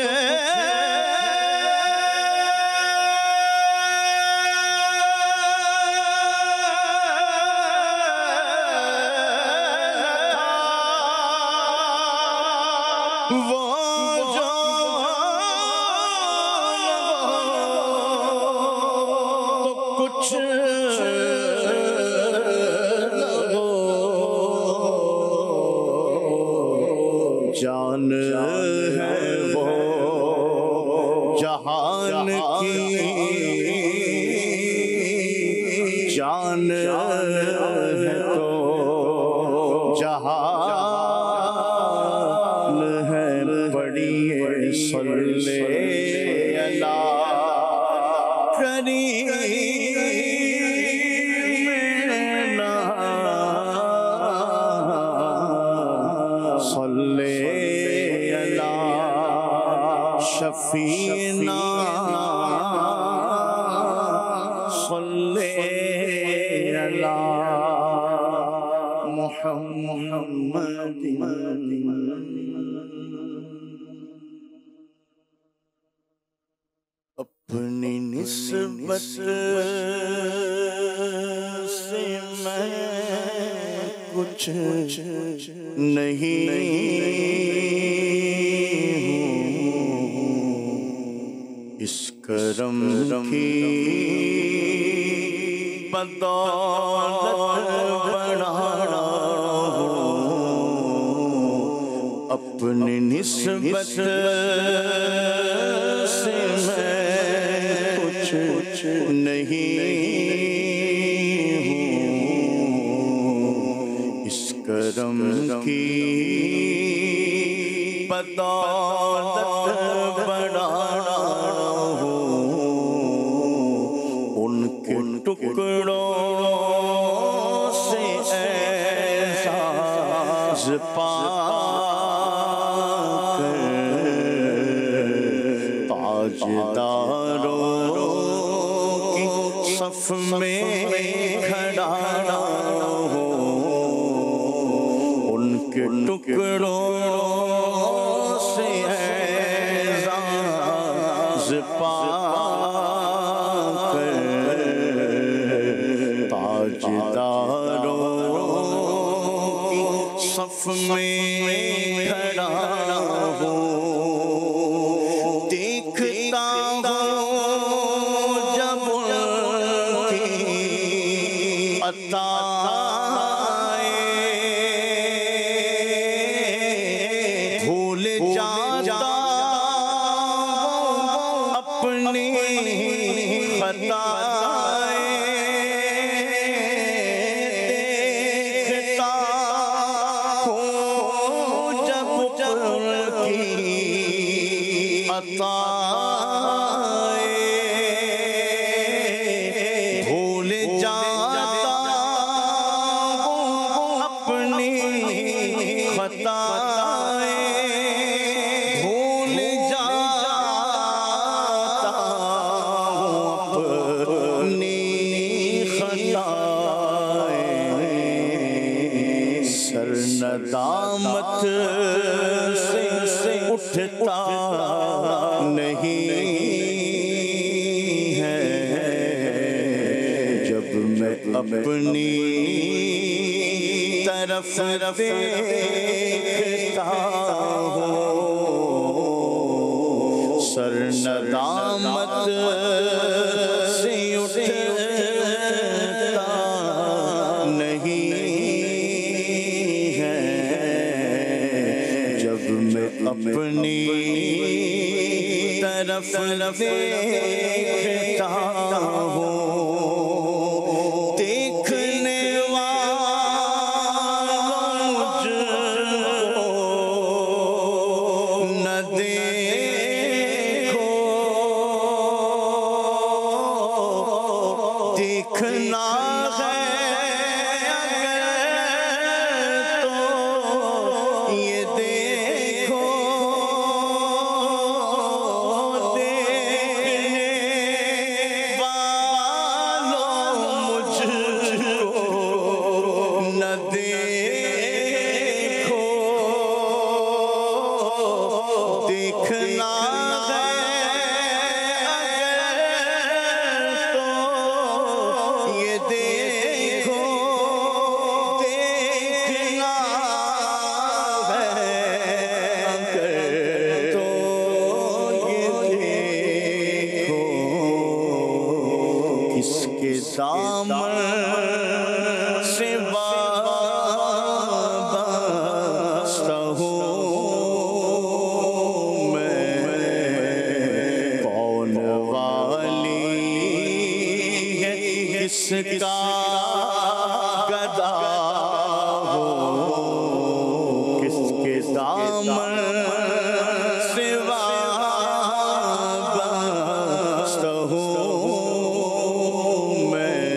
جان ہے وہ جہان کی جان ہے تو جہان ہے پڑھیے صلی اللہ کریمنا صلی شفیعنا صلی علی محمد. اپنی نسبت سے میں کچھ نہیں اس کرم کی بدولت بڑھانا ہوں. اپنی نسبت سے میں کچھ نہیں ہوں اس کرم کی بدولت بڑھانا
پا تاجداروں کی صف میں کھڑا ہو، ان کے ٹکڑوں سے اعزاز پا کر تاجداروں کی صف میں کھڑا ہو، دیکھتا ہوں جب ان کی عطائیں، بھول جاتا اپنی خطائیں، دیکھتا ہوں جب ان کی عطائیں، بھول جاتا ہوں اپنی خطائیں، بھول جاتا ہوں اپنی خطائیں، سر ندامت سے اٹھتا نہیں ہے، جب میں اپنی طرف دیکھتا ہوں، سر ندامت سے اٹھتا نہیں ہے، جب میں اپنی طرف دیکھتا ہوں، دیکھنے والوں مجھ کو نہ دیکھو، دیکھنا ہے اگر تو یہ دیکھو، دیکھنے والوں مجھ کو نہ دیکھو، دیکھنا ہے اگر تو یہ دیکھو، دیکھنا ہے اگر تو یہ دیکھو، کس کے دامن سے وابستہ ہوں میں، کون والی ہے کس کا گدا ہو، کس کے دامن سے وابستہ ہوں میں،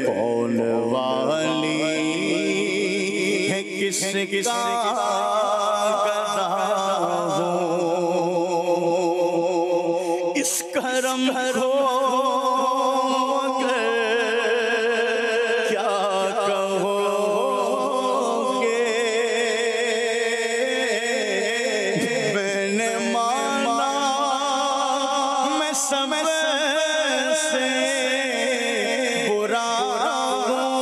کون والی ہے کس کا گدا ہو، اس کرم کو مگر کیا کہو گے، میں نے مانا میں سب سے برا ہوں،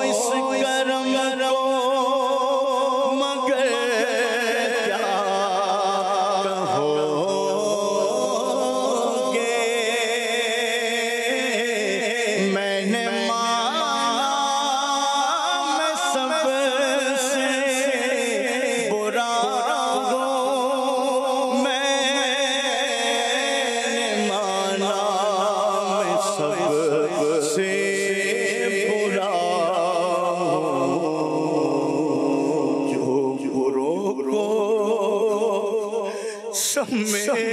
اس کرم کو مگر کیا کہو گے، میں نے مانا میں سب سے برا ہوں، میں نے مانا میں سب سے برا ہوں، جو بروں کو سمیٹے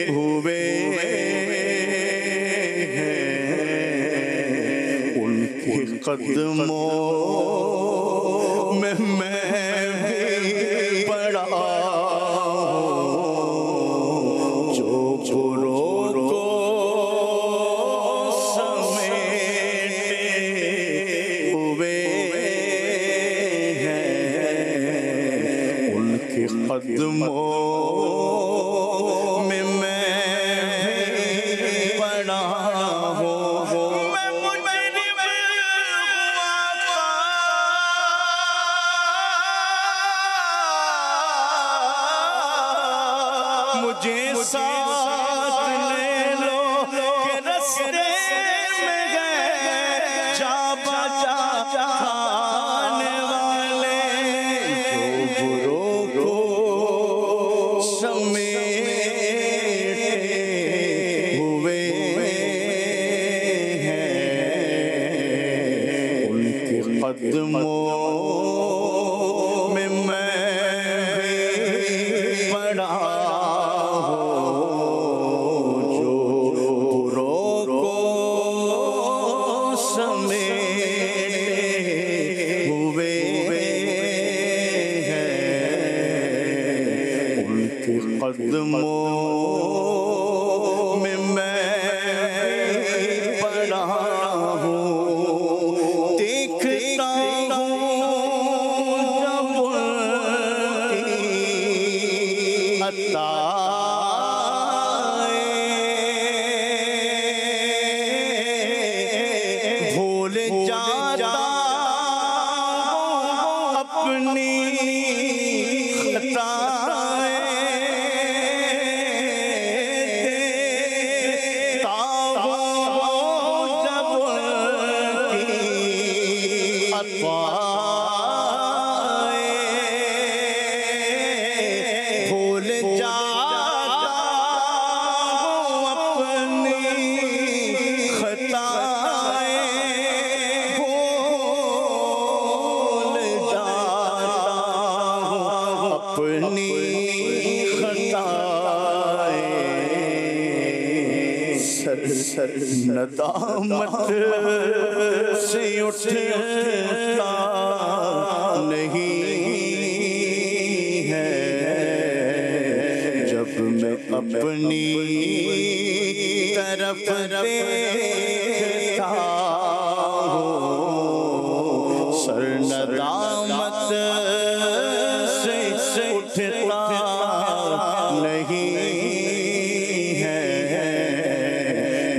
ہوئے ہیں، کے قدموں میں بھی پڑا ہوں، جو بروں کو سمیٹے ہوئے ہیں، ان کے قدموں میں پڑا ہوں۔ مجھے ساتھ لے لو کہ رستے میں گئے جا بچا کھانے والے، جو بروں کو سمیٹے ہوئے ہیں، ان کے قدموں میں پڑا ہوں، جو بروں کو سمیٹے ہوئے ہیں، ان کے قدموں میں پڑا ہوں۔ دیکھتا ہوں جب ان کی عطائیں، بھول جاتا اپنی خطائیں، دیکھتا ہوں جب ان کی عطائیں، بھول جاتا ہوں اپنی خطائیں، بھول جاتا ہوں اپنی خطائیں، سر ندامت سے اٹھتا نہیں ہے، جب میں اپنی طرف دیکھتا ہوں، سر ندامت سے اٹھتا نہیں ہے،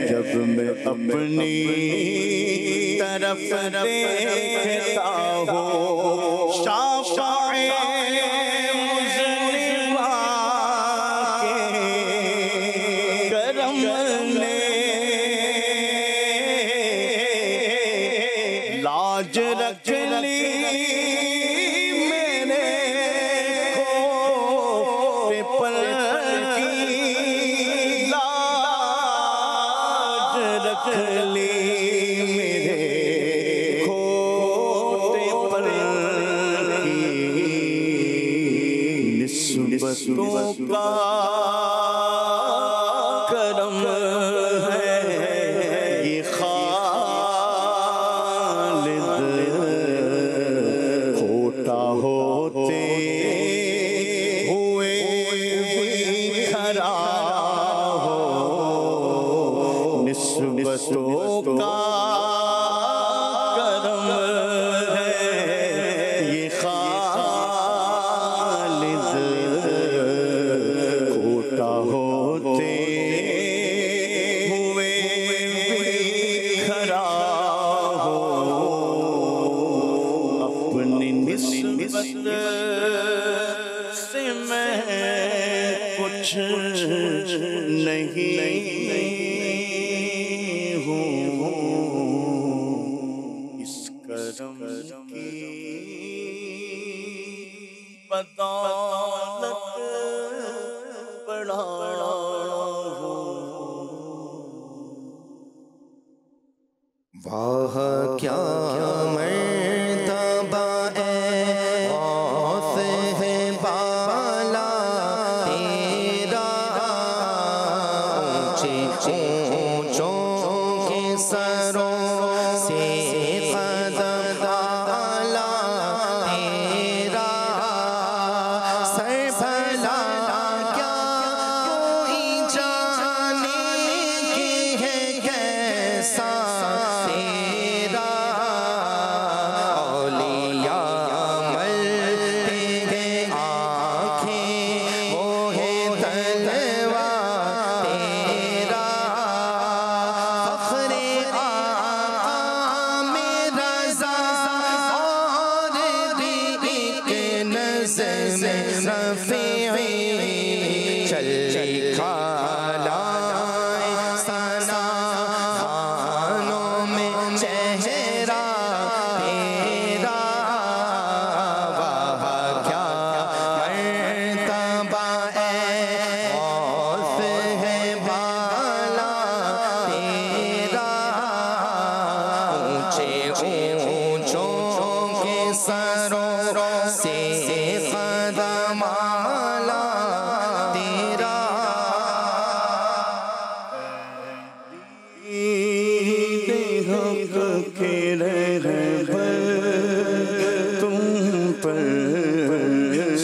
جب میں اپنی طرف دیکھتا ہوں، شافع مذنبہ کے کرم نے لاج رکھ لی میرے کھوٹے پر کی، لاج رکھ لی میرے کھوٹے پر کی، نسبتوں کا کرم ہے یہ خالد، کھوٹا ہوتے ہوئے بھی کھڑا ہو، نسبتوں کا کرم ہے یہ خالد، کھوٹا ہوتے ہوئے بھی کھڑا ہو، اپنی نسبت سے میں کچھ نہیں ہوں، اس کرم کی بدولت پڑا
واہ کیا مرتبہ ہے غوث ہے بالا تیرا، اونچے اونچوں کے سروں سے
حق کے رہبر تم پر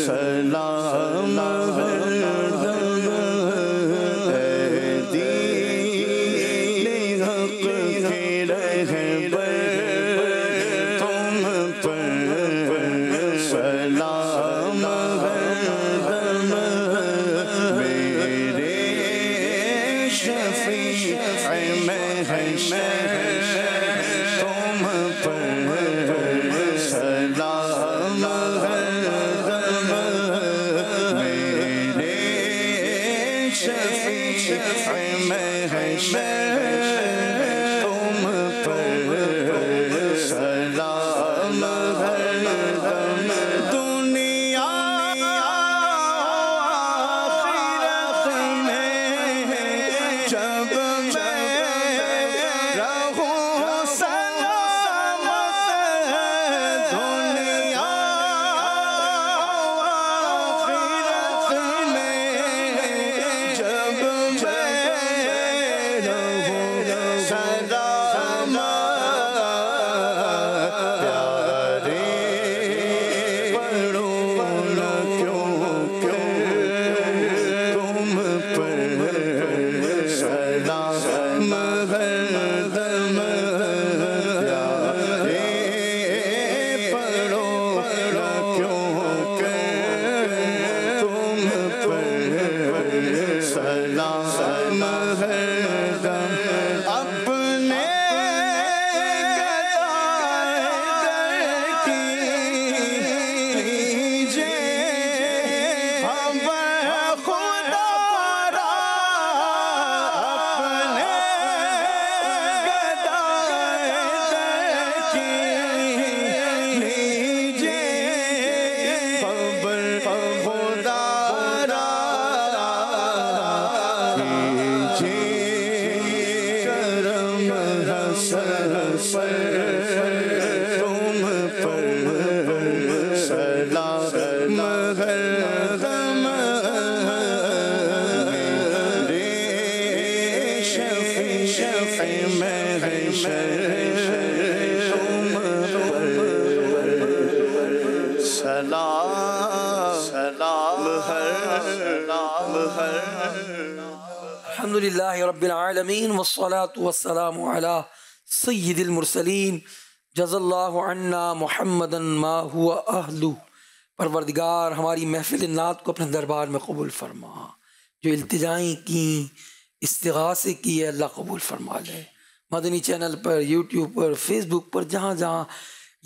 سلام ہردم اے دین حق کے رہبر تم پر سلام ہردم میرے شفیع محشر تم پر سلام ہردم میرے شفیع محشر تم پر سلام ہردم دنیا آخرت میں جب میں رہوں سلامت دنیا آخرت میں جب میں رہوں سلامت پیارے پڑھو نہ کیوں تم پر سلام ہردم پیارے پڑھو نہ کیوں تم پر سلام ہردم اپنے تم پر سلام ہردم میرے شفیع محشر تم پر سلام
الحمدللہ رب العالمین والصلاة والسلام علی سید المرسلین جزا اللہ عنا محمدا ما هو اہلہ۔ پروردگار ہماری محفل نعت کو اپنے دربار میں قبول فرما، جو التجائیں کی استغاثے کی ہے اللہ قبول فرما لے۔ مدنی چینل پر، یوٹیوب پر، فیس بک پر، جہاں جہاں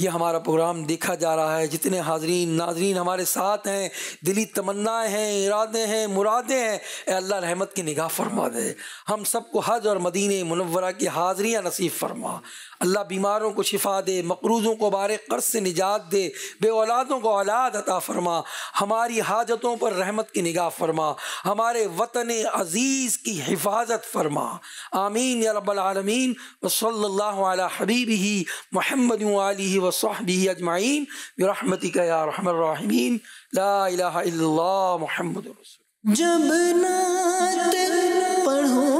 یہ ہمارا پروگرام دیکھا جا رہا ہے، جتنے حاضرین ناظرین ہمارے ساتھ ہیں، دلی تمنائیں ہیں، ارادے ہیں، مرادیں ہیں، اے اللہ رحمت کی نگاہ فرما دے۔ ہم سب کو حج اور مدینہ منورہ کی حاضریاں نصیب فرما۔ اللہ بیماروں کو شفا دے، مقروضوں کو بار قرض سے نجات دے، بے اولادوں کو اولاد عطا فرما، ہماری حاجتوں پر رحمت کی نگاہ فرما، ہمارے وطن عزیز کی حفاظت فرما، آمین یا رب العالمین۔ وصلی اللہ علی حبیبہ محمد وآلہ وصحبہ اجمعین برحمتک یا ارحم الراحمین۔ لا الہ الا اللہ محمد رسول۔
جب نعت پڑھو